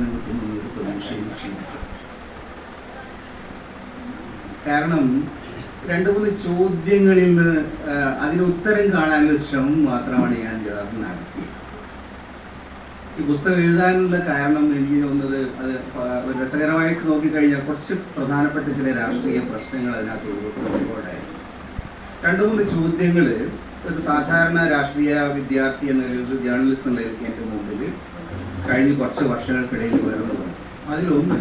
അവസാനം കിട്ടുന്ന ഒരു പ്രതീക്ഷയും ക്ഷീണിക്കും. കാരണം 2-3 ചോദ്യങ്ങളിൽ നിന്ന് അതിന് ഉത്തരം കാണാനുള്ള ശ്രമം മാത്രമാണ് ഞാൻ യഥാർത്ഥം നടത്തിയത്. ഈ പുസ്തകം എഴുതാനുള്ള കാരണം എനിക്ക് തോന്നുന്നത് അത് രസകരമായിട്ട് നോക്കിക്കഴിഞ്ഞാൽ കുറച്ച് പ്രധാനപ്പെട്ട ചില രാഷ്ട്രീയ പ്രശ്നങ്ങൾ അതിനകത്ത് ഉൾക്കൊണ്ടായിരുന്നു. 2-3 ചോദ്യങ്ങൾ ഒരു സാധാരണ രാഷ്ട്രീയ വിദ്യാർത്ഥി എന്ന നിലയിൽ, ജേർണലിസ്റ്റ് എന്ന നിലയ്ക്ക് എൻ്റെ മുമ്പിൽ കഴിഞ്ഞ കുറച്ച് വർഷങ്ങൾക്കിടയിൽ ഉയർന്നു വന്നു. അതിലൊന്ന്,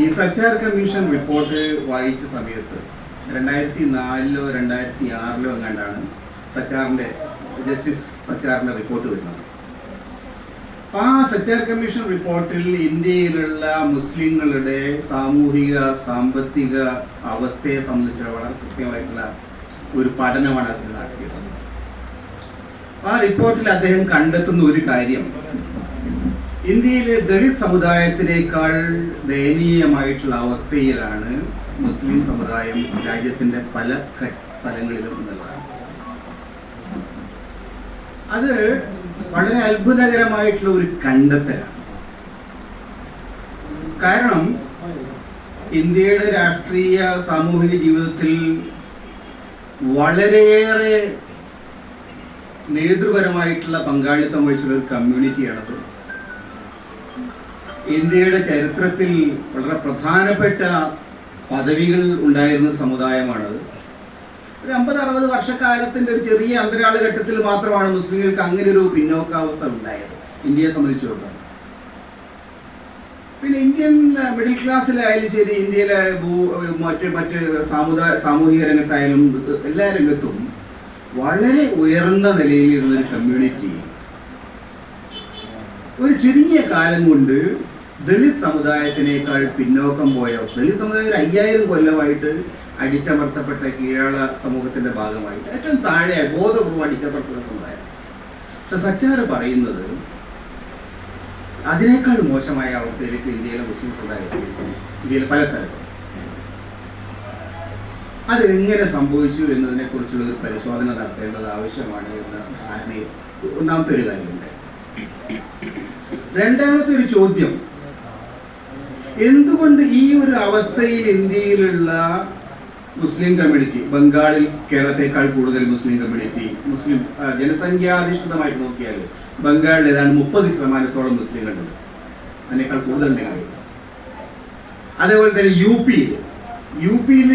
ഈ സച്ചാർ കമ്മീഷൻ റിപ്പോർട്ട് വായിച്ച സമയത്ത് 2004-ലോ 2006-ലോ എങ്ങാണ്ടാണ് ജസ്റ്റിസ് സച്ചാറിൻ്റെ റിപ്പോർട്ട് വരുന്നത്. ആ സച്ചാർ കമ്മീഷൻ റിപ്പോർട്ടിൽ ഇന്ത്യയിലുള്ള മുസ്ലിങ്ങളുടെ സാമൂഹിക സാമ്പത്തിക അവസ്ഥയെ സംബന്ധിച്ച് വളരെ കൃത്യമായിട്ടുള്ള ഒരു പഠനമാണ് അതിൽ നടത്തിയത്. ആ റിപ്പോർട്ടിൽ അദ്ദേഹം കണ്ടെത്തുന്ന ഒരു കാര്യം, ഇന്ത്യയിലെ ദളിത് സമുദായത്തിനേക്കാൾ ദയനീയമായിട്ടുള്ള അവസ്ഥയിലാണ് മുസ്ലിം സമുദായം രാജ്യത്തിന്റെ പല സ്ഥലങ്ങളിലും എന്നുള്ളതാണ്. അത് വളരെ അത്ഭുതകരമായിട്ടുള്ള ഒരു കണ്ടെത്തലാണ്. കാരണം ഇന്ത്യയുടെ രാഷ്ട്രീയ സാമൂഹിക ജീവിതത്തിൽ വളരെയേറെ നേതൃപരമായിട്ടുള്ള പങ്കാളിത്തം വഹിച്ചുള്ള ഒരു കമ്മ്യൂണിറ്റിയാണത്. ഇന്ത്യയുടെ ചരിത്രത്തിൽ വളരെ പ്രധാനപ്പെട്ട പദവികൾ ഉണ്ടായിരുന്ന സമുദായമാണത്. ഒരു 50-60 വർഷക്കാലത്തിന്റെ ഒരു ചെറിയ അന്തരാളഘട്ടത്തിൽ മാത്രമാണ് മുസ്ലിങ്ങൾക്ക് അങ്ങനെ ഒരു പിന്നോക്കാവസ്ഥ ഉണ്ടായത് ഇന്ത്യയെ സംബന്ധിച്ചിടത്തോളം. പിന്നെ ഇന്ത്യൻ മിഡിൽ ക്ലാസ്സിലായാലും ശരി, ഇന്ത്യയിലെ മറ്റ് സാമൂഹിക രംഗത്തായാലും എല്ലാ രംഗത്തും വളരെ ഉയർന്ന നിലയിലിരുന്നൊരു കമ്മ്യൂണിറ്റി ഒരു ചുരുങ്ങിയ കാലം കൊണ്ട് ദളിത് സമുദായത്തിനേക്കാൾ പിന്നോക്കം പോയ അവസ്ഥ. ദളിത് സമുദായം 5000 കൊല്ലമായിട്ട് അടിച്ചമർത്തപ്പെട്ട കീഴാള സമൂഹത്തിന്റെ ഭാഗമായിട്ട് ഏറ്റവും താഴെ ബോധപൂർവ്വം അടിച്ചമർത്തുന്ന സമുദായം. പക്ഷെ സച്ചാർ പറയുന്നത് അതിനേക്കാൾ മോശമായ അവസ്ഥയിലേക്ക് ഇന്ത്യയിലെ മുസ്ലിം സമുദായം, ഇന്ത്യയിലെ പല സ്ഥലത്തും. അതെങ്ങനെ സംഭവിച്ചു എന്നതിനെ കുറിച്ചുള്ള ഒരു പരിശോധന നടത്തേണ്ടത് ആവശ്യമാണ് എന്ന ധാരണയിൽ ഒന്നാമത്തെ ഒരു കാര്യമുണ്ട്. രണ്ടാമത്തെ ഒരു ചോദ്യം, എന്തുകൊണ്ട് ഈ ഒരു അവസ്ഥയിൽ ഇന്ത്യയിലുള്ള മുസ്ലിം കമ്മ്യൂണിറ്റി, ബംഗാളിൽ കേരളത്തെക്കാൾ കൂടുതൽ മുസ്ലിം കമ്മ്യൂണിറ്റി, മുസ്ലിം ജനസംഖ്യാധിഷ്ഠിതമായിട്ട് നോക്കിയാൽ ബംഗാളിൽ ഏതാണ്ട് 30% മുസ്ലിങ്ങളുണ്ട്, അതിനേക്കാൾ കൂടുതലുണ്ടെങ്കിൽ. അതേപോലെ തന്നെ യു പിയിൽ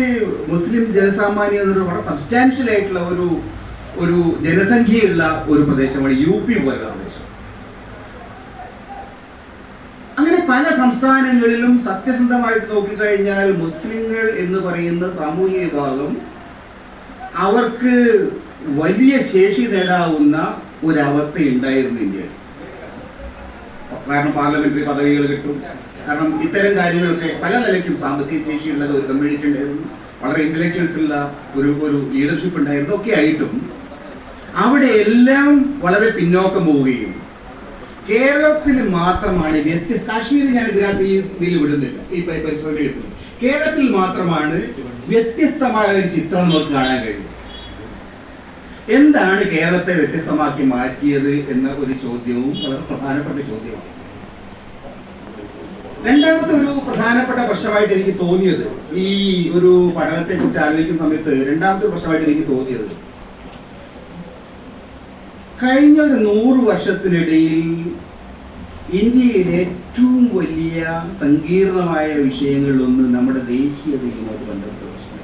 മുസ്ലിം ജനസാമാന്യം എന്നൊരു വളരെ സബ്സ്റ്റാൻഷ്യൽ ആയിട്ടുള്ള ഒരു ജനസംഖ്യയുള്ള ഒരു പ്രദേശമാണ് യു പി പോലുള്ള പ്രദേശം. അങ്ങനെ പല സംസ്ഥാനങ്ങളിലും സത്യസന്ധമായിട്ട് നോക്കിക്കഴിഞ്ഞാൽ മുസ്ലിങ്ങൾ എന്ന് പറയുന്ന സാമൂഹിക വിഭാഗം അവർക്ക് വലിയ ശേഷി നേടാവുന്ന ഒരവസ്ഥ ഉണ്ടായിരുന്നു ഇന്ത്യയിൽ. കാരണം പാർലമെന്ററി പദവികൾ കിട്ടും, കാരണം ഇത്തരം കാര്യങ്ങളൊക്കെ പല നിലയ്ക്കും സാമ്പത്തിക ശേഷിയുള്ളത് ഒരു കമ്മ്യൂണിറ്റി ഉണ്ടായിരുന്നു, വളരെ ഇന്റലക്ച്വൽസ് ഉള്ള ഒരു ലീഡർഷിപ്പ് ഉണ്ടായിരുന്നു. ഒക്കെ ആയിട്ടും അവിടെ എല്ലാം വളരെ പിന്നോക്കം പോവുകയും കേരളത്തിൽ മാത്രമാണ് കാശ്മീർ ഞാൻ ഇതിനകത്ത് ഇതിൽ വിടുന്നില്ല, ഈ പരിശോധന കിട്ടുന്നത് കേരളത്തിൽ മാത്രമാണ് വ്യത്യസ്തമായ ഒരു ചിത്രം നമുക്ക് കാണാൻ കഴിയും. എന്താണ് കേരളത്തെ വ്യത്യസ്തമാക്കി മാറ്റിയത് എന്ന ഒരു ചോദ്യവും വളരെ പ്രധാനപ്പെട്ട ചോദ്യമാണ്. രണ്ടാമത്തെ ഒരു പ്രധാനപ്പെട്ട പ്രശ്നമായിട്ട് എനിക്ക് തോന്നിയത്, ഈ ഒരു പഠനത്തെ കുറിച്ച് ആലോചിക്കുന്ന സമയത്ത് രണ്ടാമത്തെ പ്രശ്നമായിട്ട് എനിക്ക് തോന്നിയത്, കഴിഞ്ഞ ഒരു 100 വർഷത്തിനിടയിൽ ഇന്ത്യയിലെ ഏറ്റവും വലിയ സങ്കീർണമായ വിഷയങ്ങളിലൊന്ന് നമ്മുടെ ദേശീയതയുമായിട്ട് ബന്ധപ്പെട്ട പ്രശ്നം.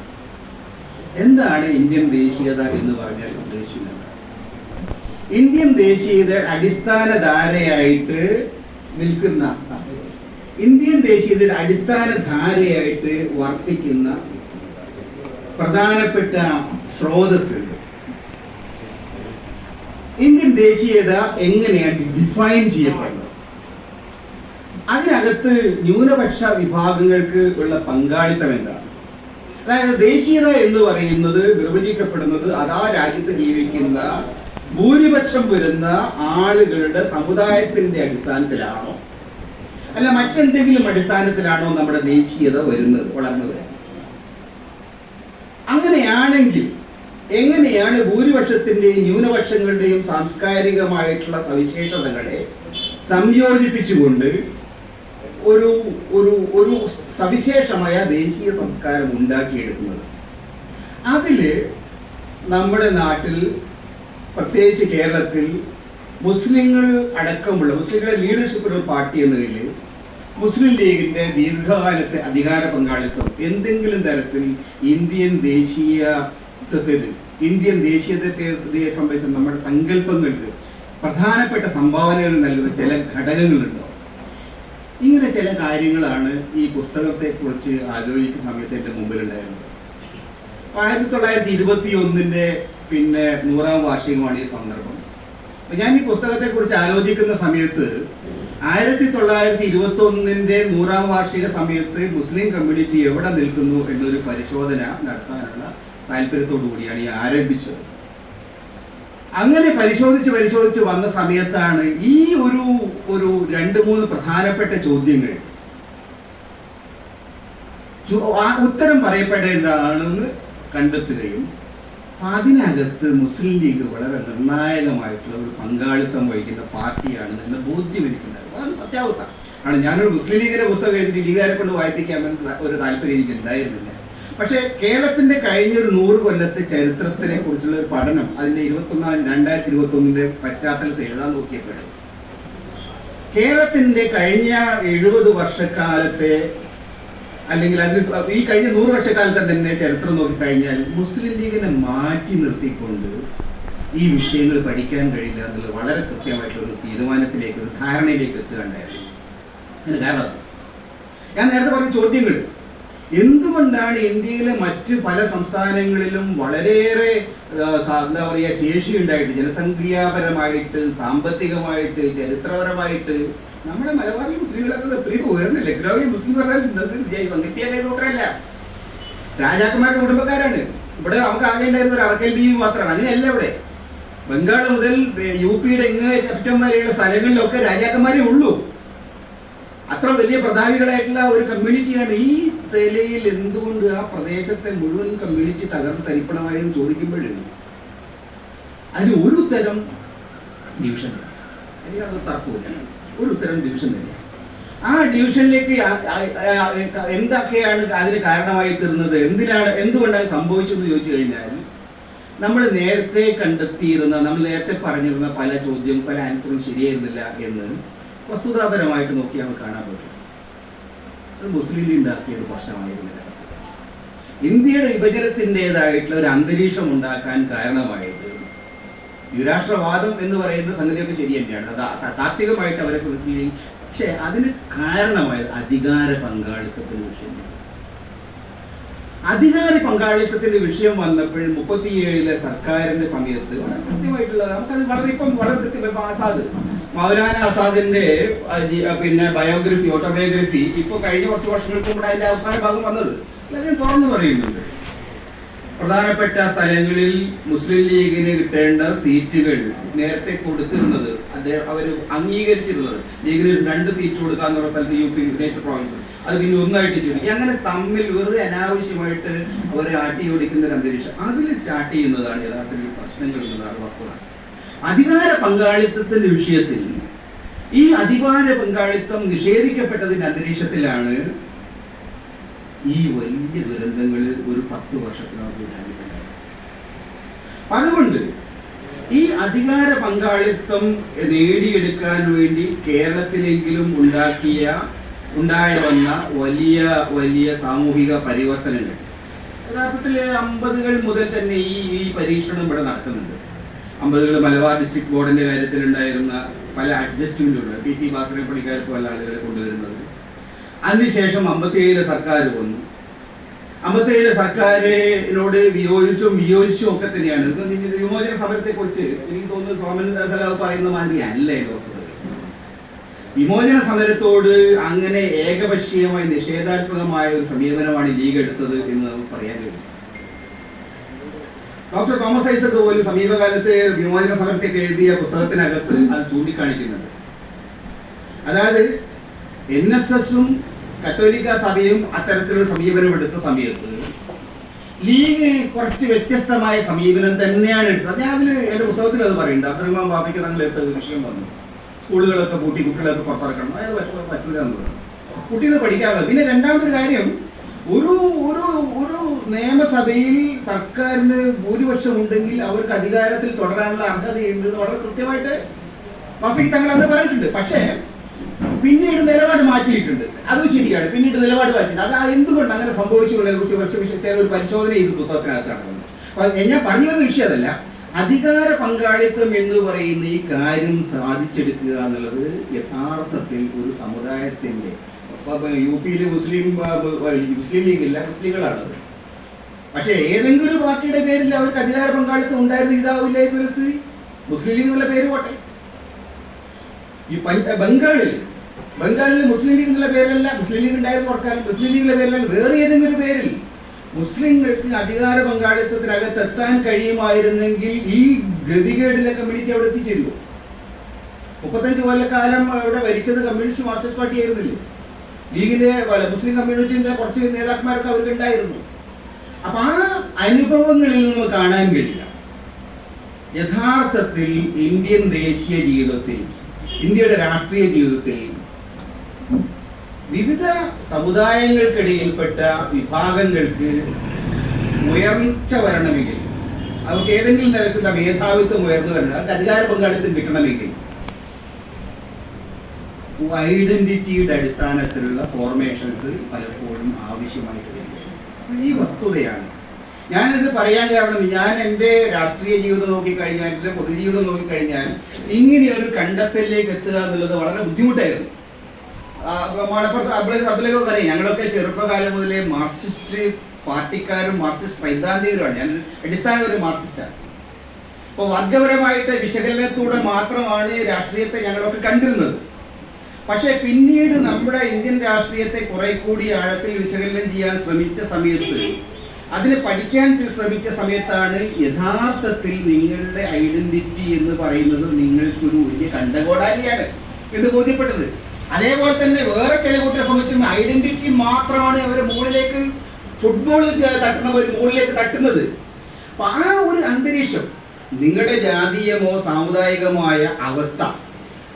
എന്താണ് ഇന്ത്യൻ ദേശീയത എന്ന് പറഞ്ഞാൽ ഉദ്ദേശിക്കുന്നത്? ഇന്ത്യൻ ദേശീയത അടിസ്ഥാന ധാരയായിട്ട് നിൽക്കുന്ന, ഇന്ത്യൻ ദേശീയതയുടെ അടിസ്ഥാന ധാരയായിട്ട് വർത്തിക്കുന്ന പ്രധാനപ്പെട്ട സ്രോതസ്സുകൾ. ഇന്ത്യൻ ദേശീയത എങ്ങനെയാണ് ഡിഫൈൻ ചെയ്യപ്പെടുന്നത്? അതിനകത്ത് ന്യൂനപക്ഷ വിഭാഗങ്ങൾക്ക് ഉള്ള പങ്കാളിത്തം എന്താണ്? അതായത് ദേശീയത എന്ന് പറയുന്നത് നിർവചിക്കപ്പെടുന്നത് അതാ രാജ്യത്ത് ജീവിക്കുന്ന ഭൂരിപക്ഷം വരുന്ന ആളുകളുടെ സമുദായത്തിന്റെ അടിസ്ഥാനത്തിലാണോ, അല്ല മറ്റെന്തെങ്കിലും അടിസ്ഥാനത്തിലാണോ നമ്മുടെ ദേശീയത വളർന്നു വരുന്നത്? അങ്ങനെയാണെങ്കിൽ എങ്ങനെയാണ് ഭൂരിപക്ഷത്തിന്റെയും ന്യൂനപക്ഷങ്ങളുടെയും സാംസ്കാരികമായിട്ടുള്ള സവിശേഷതകളെ സംയോജിപ്പിച്ചുകൊണ്ട് ഒരു ഒരു ഒരു സവിശേഷമായ ദേശീയ സംസ്കാരം ഉണ്ടാക്കിയെടുക്കുന്നത്. അതിൽ നമ്മുടെ നാട്ടിൽ, പ്രത്യേകിച്ച് കേരളത്തിൽ, മുസ്ലിങ്ങൾ അടക്കമുള്ള മുസ്ലിങ്ങളുടെ ലീഡർഷിപ്പുള്ള ഒരു പാർട്ടി എന്നതിൽ മുസ്ലിം ലീഗിന്റെ ദീർഘകാലത്തെ അധികാര പങ്കാളിത്തം എന്തെങ്കിലും തരത്തിൽ ഇന്ത്യൻ ദേശീയതയെ സംബന്ധിച്ച നമ്മുടെ സങ്കല്പങ്ങൾക്ക് പ്രധാനപ്പെട്ട സംഭാവനകൾ നൽകുന്ന ചില ഘടകങ്ങളുണ്ടോ? ഇങ്ങനെ ചില കാര്യങ്ങളാണ് ഈ പുസ്തകത്തെക്കുറിച്ച് ആലോചിക്കുന്ന സമയത്ത് എൻ്റെ മുമ്പിലുണ്ടായിരുന്നത്. 1921 പിന്നെ 100ാം വാർഷികമാണ് ഈ സന്ദർഭം. ഞാൻ ഈ പുസ്തകത്തെക്കുറിച്ച് ആലോചിക്കുന്ന സമയത്ത് 1921 100ാം വാർഷിക സമയത്ത് മുസ്ലിം കമ്മ്യൂണിറ്റി എവിടെ നിൽക്കുന്നു എന്നൊരു പരിശോധന നടത്താനുള്ള താല്പര്യത്തോടു കൂടിയാണ് ഈ ആരംഭിച്ചത്. അങ്ങനെ പരിശോധിച്ച് വന്ന സമയത്താണ് ഈ ഒരു 2-3 പ്രധാനപ്പെട്ട ചോദ്യങ്ങൾ ഉത്തരം പറയപ്പെടേണ്ടതാണെന്ന് കണ്ടെത്തുകയും അതിനകത്ത് മുസ്ലിം ലീഗ് വളരെ നിർണായകമായിട്ടുള്ള ഒരു പങ്കാളിത്തം വഹിക്കുന്ന പാർട്ടിയാണ് എന്ന ബോധ്യം എനിക്കുണ്ടായിരുന്നു. അതാണ് സത്യാവസ്ഥ. ആണ് ഞാനൊരു മുസ്ലിം ലീഗിന്റെ പുസ്തകം എഴുതി ലീഗുകാരെ കൊണ്ട് വായിപ്പിക്കാമെന്ന് ഒരു താല്പര്യം എനിക്ക് ഉണ്ടായിരുന്നില്ല. പക്ഷേ കേരളത്തിന്റെ കഴിഞ്ഞ ഒരു 100 കൊല്ലത്തെ ചരിത്രത്തിനെ കുറിച്ചുള്ള ഒരു പഠനം അതിന്റെ 2021 പശ്ചാത്തലത്തിൽ എഴുതാൻ നോക്കിയപ്പോഴും കേരളത്തിന്റെ കഴിഞ്ഞ 70 വർഷക്കാലത്തെ അല്ലെങ്കിൽ അതിന് ഈ കഴിഞ്ഞ 100 വർഷക്കാലത്തെ തന്നെ ചരിത്രം നോക്കിക്കഴിഞ്ഞാൽ മുസ്ലിം ലീഗിനെ മാറ്റി നിർത്തിക്കൊണ്ട് ഈ വിഷയങ്ങൾ പഠിക്കാൻ കഴിയില്ല എന്നുള്ളത് വളരെ കൃത്യമായിട്ടുള്ള ഒരു തീരുമാനത്തിലേക്ക്, ഒരു ധാരണയിലേക്ക് എത്തുകയുണ്ടായിരുന്നു. അതിന് കാരണം ഞാൻ നേരത്തെ പറഞ്ഞ ചോദ്യങ്ങൾ, എന്തുകൊണ്ടാണ് ഇന്ത്യയിലെ മറ്റ് പല സംസ്ഥാനങ്ങളിലും വളരെയേറെ എന്താ പറയുക ശേഷിയുണ്ടായിട്ട്, ജനസംഖ്യാപരമായിട്ട്, സാമ്പത്തികമായിട്ട്, ചരിത്രപരമായിട്ട് നമ്മുടെ മലബാറിലെ മുസ്ലിങ്ങളൊക്കെ എത്രയും ഉയർന്നില്ല. ഗ്രാമീയ മുസ്ലിം പറഞ്ഞാൽ രാജാക്കന്മാരുടെ കുടുംബക്കാരാണ്. ഇവിടെ നമുക്ക് ആകെ ഉണ്ടായിരുന്ന ഒരു അറക്കൽ ബീവി മാത്രമാണ്. അങ്ങനെയല്ല. ഇവിടെ ബംഗാൾ മുതൽ UP-യുടെ ഇങ്ങ് അറ്റം വരെയുള്ള സ്ഥലങ്ങളിലൊക്കെ രാജാക്കന്മാരേ ഉള്ളൂ. അത്ര വലിയ പ്രധാനികളായിട്ടുള്ള ഒരു കമ്മ്യൂണിറ്റിയാണ്. ഈ നിലയിൽ എന്തുകൊണ്ട് ആ പ്രദേശത്തെ മുഴുവൻ കമ്മ്യൂണിറ്റി തകർന്ന് തരിപ്പണമായെന്ന് ചോദിക്കുമ്പോഴും അതിന് ഒരു തരം ഡിവിഷൻ, എനിക്കത് തർക്കമില്ല, ഒരു ഉത്തരം ഡിവിഷൻ തന്നെ. ആ ഡിവിഷനിലേക്ക് എന്തൊക്കെയാണ് അതിന് കാരണമായി തീർന്നത്, എന്തുകൊണ്ടാണ് സംഭവിച്ചതെന്ന് ചോദിച്ചു കഴിഞ്ഞാൽ നമ്മൾ നേരത്തെ കണ്ടെത്തിയിരുന്ന, നമ്മൾ നേരത്തെ പറഞ്ഞിരുന്ന പല ചോദ്യം, പല ആൻസറും ശരിയായിരുന്നില്ല എന്ന് വസ്തുതാപരമായിട്ട് നോക്കി നമുക്ക് കാണാൻ പറ്റും. അത് മുസ്ലിം ലീഗ് ഉണ്ടാക്കിയ ഒരു പ്രശ്നമായിരുന്നില്ല. ഇന്ത്യയുടെ വിഭജനത്തിൻ്റെതായിട്ടുള്ള ഒരു അന്തരീക്ഷം ഉണ്ടാക്കാൻ കാരണമായത് ദ്വിരാഷ്ട്രവാദം എന്ന് പറയുന്ന സംഗതിയൊക്കെ ശരി തന്നെയാണ്. അത് താത്വികമായിട്ട് അവരെ മുസ്ലിം ലീഗ്, പക്ഷെ അതിന് കാരണമായത് അധികാര പങ്കാളിത്തത്തിന്റെ വിഷയം. അധികാര പങ്കാളിത്തത്തിന്റെ വിഷയം വന്നപ്പോൾ 37 സർക്കാരിന്റെ സമയത്ത് വളരെ കൃത്യമായിട്ടുള്ളത് നമുക്കത് വളരെ കൃത്യമായി ആസാദ്, മൗലാന ആസാദിന്റെ പിന്നെ ബയോഗ്രഫി, ഓട്ടോബയോഗ്രഫി ഇപ്പൊ കഴിഞ്ഞ കുറച്ച് വർഷങ്ങൾക്ക് മുമ്പ് അതിന്റെ അവസാന ഭാഗം വന്നത് ഞാൻ തുറന്നു പറയുന്നുണ്ട്. പ്രധാനപ്പെട്ട സ്ഥലങ്ങളിൽ മുസ്ലിം ലീഗിന് കിട്ടേണ്ട സീറ്റുകൾ നേരത്തെ കൊടുത്തിരുന്നത് അവർ അംഗീകരിച്ചിരുന്നത് ലീഗിന് 2 സീറ്റ് കൊടുക്കാന്നുള്ള സ്ഥലത്ത് UP യുണൈറ്റഡ് പ്രോവിൻസ് അത് പിന്നെ 1ആയിട്ട് ചുരുക്കി. അങ്ങനെ തമ്മിൽ വെറുതെ അനാവശ്യമായിട്ട് അവരെ ആട്ടി ഓടിക്കുന്ന ഒരു അന്തരീക്ഷം അതിൽ സ്റ്റാർട്ട് ചെയ്യുന്നതാണ് യഥാർത്ഥത്തിൽ പ്രശ്നങ്ങൾ എന്നതാണ് വസ്തുത. അധികാര പങ്കാളിത്തത്തിന്റെ വിഷയത്തിൽ ഈ അധികാര പങ്കാളിത്തം നിഷേധിക്കപ്പെട്ടതിന്റെ അന്തരീക്ഷത്തിലാണ് ഈ വലിയ ദുരന്തങ്ങളിൽ ഒരു 10 വർഷത്തിനകത്ത് ഉണ്ടായിട്ടുണ്ടായത്. അതുകൊണ്ട് ഈ അധികാര പങ്കാളിത്തം നേടിയെടുക്കാൻ വേണ്ടി കേരളത്തിലെങ്കിലും ഉണ്ടായ വന്ന വലിയ വലിയ സാമൂഹിക പരിവർത്തനങ്ങൾ യഥാർത്ഥത്തിൽ 50കൾ മുതൽ തന്നെ ഈ പരീക്ഷണം ഇവിടെ നടക്കുന്നുണ്ട്. 50കൾ മലബാർ ഡിസ്ട്രിക്ട് ബോർഡിന്റെ കാര്യത്തിൽ ഉണ്ടായിരുന്ന പല അഡ്ജസ്റ്റ്മെന്റുകൾ, PT ഭാസ്കരൻ പണിക്കാർക്ക് പല ആളുകളെ കൊണ്ടുവരുന്നത്. അതിനുശേഷം 57 സർക്കാർ വന്നു. 57 സർക്കാരിനോട് വിയോജിച്ചും ഒക്കെ തന്നെയാണ്. വിമോചന സമരത്തെ കുറിച്ച് എനിക്ക് തോന്നുന്നു സോമൻ പറയുന്ന മാതിരി അല്ല വസ്തുത. വിമോചന സമരത്തോട് അങ്ങനെ ഏകപക്ഷീയമായി നിഷേധാത്മകമായ ഒരു സമീപനമാണ് ലീഗ് എടുത്തത് എന്ന് നമുക്ക് പറയാൻ കഴിയും. ഡോക്ടർ തോമസ് ഐസക് പോലും സമീപകാലത്ത് വിമോചന സമരത്തേക്ക് എഴുതിയ പുസ്തകത്തിനകത്ത് അത് ചൂണ്ടിക്കാണിക്കുന്നുണ്ട്. അതായത് NSSഉം കത്തോലിക്ക സഭയും അത്തരത്തിലുള്ള സമീപനം എടുത്ത സമയത്ത് ലീഗ് കുറച്ച് വ്യത്യസ്തമായ സമീപനം തന്നെയാണ് എടുത്തത്. ഞാൻ എൻ്റെ പുസ്തകത്തിൽ അത് പറയുന്നുണ്ട്. അബ്ദുറഹ്മാൻ ബാബയ്ക്ക് തങ്ങൾ എടുത്ത വിഷയം വന്നു, സ്കൂളുകളൊക്കെ പൂട്ടി കുട്ടികളൊക്കെ പുറത്തിറക്കണം, അതായത് പറ്റില്ല എന്ന് പറഞ്ഞു. കുട്ടികൾ പഠിക്കാനുള്ളത്. പിന്നെ രണ്ടാമതൊരു കാര്യം, ഒരു ഒരു ഒരു നിയമസഭയിൽ സർക്കാരിന് ഭൂരിപക്ഷം ഉണ്ടെങ്കിൽ അവർക്ക് അധികാരത്തിൽ തുടരാനുള്ള അർഹതയുണ്ട് വളരെ കൃത്യമായിട്ട് വഫീഖ് തങ്ങൾ അന്ന് പറഞ്ഞിട്ടുണ്ട്. പക്ഷേ പിന്നീട് നിലപാട് മാറ്റിയിട്ടുണ്ട്. അതും ശരിയാണ്, പിന്നീട് നിലപാട് മാറ്റിയിട്ടുണ്ട്. അത് എന്തുകൊണ്ട് അങ്ങനെ സംഭവിച്ചുള്ളതിനെ കുറിച്ച് ചില ഒരു പരിശോധന ചെയ്ത് പുസ്തകത്തിനകത്ത് നടന്നത്. ഞാൻ പറഞ്ഞു വരുന്ന വിഷയം അതല്ല, അധികാര പങ്കാളിത്തം എന്ന് പറയുന്ന ഈ കാര്യം സാധിച്ചെടുക്കുക എന്നുള്ളത് യഥാർത്ഥത്തിൽ ഒരു സമുദായത്തിന്റെ, യു പിയിൽ മുസ്ലിം ലീഗ് ഇല്ല, മുസ്ലിങ്ങളാണത്. പക്ഷെ ഏതെങ്കിലും ഒരു പാർട്ടിയുടെ പേരിൽ അവർക്ക് അധികാര പങ്കാളിത്തം ഉണ്ടായിരുന്നു ഇതാവില്ലായിരുന്ന സ്ഥിതി. മുസ്ലിം ലീഗ് എന്നുള്ള പേര് പോട്ടെ, ഈ ബംഗാളിൽ മുസ്ലിം ലീഗ് എന്നുള്ള പേരിലല്ല, മുസ്ലിം ലീഗ് ഉണ്ടായിരുന്നു ഓർക്കാനും, മുസ്ലിം ലീഗിന്റെ പേരിലല്ല, വേറെ ഏതെങ്കിലും പേരിൽ മുസ്ലിങ്ങൾക്ക് അധികാര പങ്കാളിത്തത്തിനകത്ത് എത്താൻ കഴിയുമായിരുന്നെങ്കിൽ ഈ ഗതികേടിലെ കമ്മ്യൂണിറ്റി അവിടെ എത്തിച്ചേരുമോ? 35 കൊല്ലക്കാലം അവിടെ ഭരിച്ചത് കമ്മ്യൂണിസ്റ്റ് മാർക്സിസ്റ്റ് പാർട്ടി ആയിരുന്നില്ലേ? ലീഗിന്റെ മുസ്ലിം കമ്മ്യൂണിറ്റിന്റെ കുറച്ച് നേതാക്കന്മാരൊക്കെ അവർക്ക് ഉണ്ടായിരുന്നു. അപ്പൊ ആ അനുഭവങ്ങളിൽ നിന്ന് കാണാൻ കഴിയില്ല യഥാർത്ഥത്തിൽ ഇന്ത്യൻ ദേശീയ ജീവിതത്തിൽ, ഇന്ത്യയുടെ രാഷ്ട്രീയ ജീവിതത്തിൽ വിവിധ സമുദായങ്ങൾക്കിടയിൽപ്പെട്ട വിഭാഗങ്ങൾക്ക് ഉയർച്ച വരണമെങ്കിൽ, അവർക്ക് ഏതെങ്കിലും നിരക്കുന്ന മേധാവിത്വം ഉയർന്നു വരണം, അവർക്ക് അധികാര പങ്കാളിത്തം കിട്ടണമെങ്കിൽ ഐഡന്റിറ്റിയുടെ അടിസ്ഥാനത്തിലുള്ള ഫോർമേഷൻസ് പലപ്പോഴും ആവശ്യമായിട്ട് വരികയാണ്. ഈ വസ്തുതയാണ് ഞാനിത് പറയാൻ കാരണം. ഞാൻ എൻ്റെ രാഷ്ട്രീയ ജീവിതം നോക്കിക്കഴിഞ്ഞാൽ, എൻ്റെ പൊതുജീവിതം നോക്കിക്കഴിഞ്ഞാൽ ഇങ്ങനെയൊരു കണ്ടെത്തലിലേക്ക് എത്തുക എന്നുള്ളത് വളരെ ബുദ്ധിമുട്ടായിരുന്നു. അബ്ലൊക്കെ പറയും, ഞങ്ങളൊക്കെ ചെറുപ്പകാലം മുതലേ മാർക്സിസ്റ്റ് പാർട്ടിക്കാരും മാർക്സിസ്റ്റ് സൈദ്ധാന്തികരുമാണ്. ഞാൻ അടിസ്ഥാന ഒരു മാർക്സിസ്റ്റാണ്. അപ്പോൾ വർഗപരമായിട്ട് വിശകലനത്തോടെ മാത്രമാണ് രാഷ്ട്രീയത്തെ ഞങ്ങളൊക്കെ കണ്ടിരുന്നത്. പക്ഷേ പിന്നീട് നമ്മുടെ ഇന്ത്യൻ രാഷ്ട്രീയത്തെ കുറെ കൂടി ആഴത്തിൽ വിശകലനം ചെയ്യാൻ ശ്രമിച്ച സമയത്ത്, അതിനെ പഠിക്കാൻ ശ്രമിച്ച സമയത്താണ് യഥാർത്ഥത്തിൽ നിങ്ങളുടെ ഐഡന്റിറ്റി എന്ന് പറയുന്നത് നിങ്ങൾക്കൊരു വലിയ കണ്ടകോടാലിയാണ് എന്ന് ബോധ്യപ്പെട്ടത്. അതേപോലെ തന്നെ വേറെ ചില കൂട്ടരെ സംബന്ധിച്ചും ഐഡന്റിറ്റി മാത്രമാണ് അവരെ മുകളിലേക്ക്, ഫുട്ബോൾ തട്ടുന്നവർ മുകളിലേക്ക് തട്ടുന്നത്. അപ്പൊ ആ ഒരു അന്തരീക്ഷം, നിങ്ങളുടെ ജാതീയമോ സാമുദായികമായ അവസ്ഥ,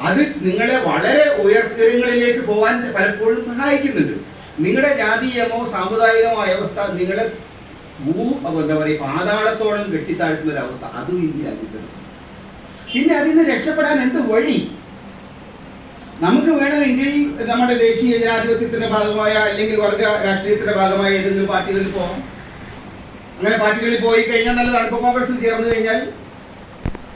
അത് നിങ്ങളെ വളരെ ഉയർത്തരങ്ങളിലേക്ക് പോകാൻ പലപ്പോഴും സഹായിക്കുന്നുണ്ട്. നിങ്ങളുടെ ജാതീയമോ സാമുദായികമായ അവസ്ഥ നിങ്ങളെ എന്താ പറയുക പാതാളത്തോളം കെട്ടിത്താഴ്ത്തുന്ന ഒരു അവസ്ഥ, അതും ഇന്ത്യ രാജ്യത്തുണ്ട്. പിന്നെ അതിൽ നിന്ന് രക്ഷപ്പെടാൻ എന്ത് വഴി? നമുക്ക് വേണമെങ്കിൽ നമ്മുടെ ദേശീയ ജനാധിപത്യത്തിന്റെ ഭാഗമായ അല്ലെങ്കിൽ വർഗ രാഷ്ട്രീയത്തിന്റെ ഭാഗമായ ഏതെങ്കിലും പാർട്ടികളിൽ പോകാം. അങ്ങനെ പാർട്ടികളിൽ പോയി കഴിഞ്ഞാൽ നല്ലതാണ്. ഇപ്പോൾ കോൺഗ്രസിൽ ചേർന്ന് കഴിഞ്ഞാൽ,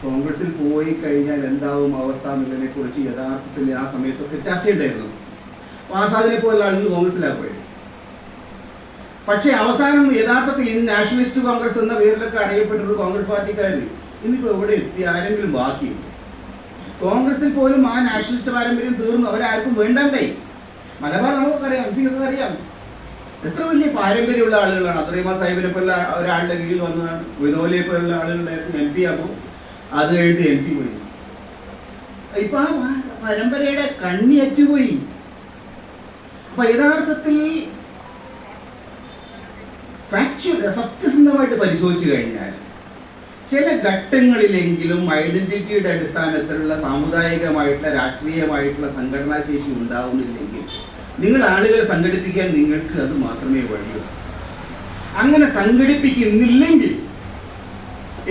കോൺഗ്രസിൽ പോയി കഴിഞ്ഞാൽ എന്താവും അവസ്ഥ എന്നുള്ളതിനെ കുറിച്ച് യഥാർത്ഥത്തിൽ ആ സമയത്തൊക്കെ ചർച്ചയുണ്ടായിരുന്നു. ആസാദിനെ പോലുള്ള ആളുകൾ കോൺഗ്രസിലാണ് പോയത്. പക്ഷേ അവസാനം യഥാർത്ഥത്തിൽ നാഷണലിസ്റ്റ് കോൺഗ്രസ് എന്ന പേരിലൊക്കെ അറിയപ്പെട്ടത് കോൺഗ്രസ് പാർട്ടിക്കാർ ഇന്നിപ്പോൾ എവിടെ എത്തി? ആരെങ്കിലും ബാക്കിയുണ്ട്? കോൺഗ്രസിൽ പോലും ആ നാഷണലിസ്റ്റ് പാരമ്പര്യം തീർന്നു, അവരാർക്കും വേണ്ടാണ്ടായി. മലബാർ നമുക്കറിയാം, സിംഗൊക്കെ അറിയാം, എത്ര വലിയ പാരമ്പര്യമുള്ള ആളുകളാണ്. അത്രയും സാഹിബിനെ പോലെ ഒരാളുടെ കീഴിൽ വന്നതാണ്. വിനോലിയെ പോലുള്ള ആളുകളുണ്ടായിരുന്നു. MP ആകും, അത് കഴിഞ്ഞിട്ട് MP പോയി. ഇപ്പൊ ആ പരമ്പരയുടെ കണ്ണി അറ്റുപോയി. അപ്പൊ യഥാർത്ഥത്തിൽ സത്യസന്ധമായിട്ട് പരിശോധിച്ചു കഴിഞ്ഞാൽ ചില ഘട്ടങ്ങളിലെങ്കിലും ഐഡന്റിറ്റിയുടെ അടിസ്ഥാനത്തിലുള്ള സാമുദായികമായിട്ടുള്ള രാഷ്ട്രീയമായിട്ടുള്ള സംഘടനാ ശേഷി ഉണ്ടാവുന്നില്ലെങ്കിൽ, നിങ്ങൾ ആളുകളെ സംഘടിപ്പിക്കാൻ നിങ്ങൾക്ക് അത് മാത്രമേ വഴിയൂ. അങ്ങനെ സംഘടിപ്പിക്കുന്നില്ലെങ്കിൽ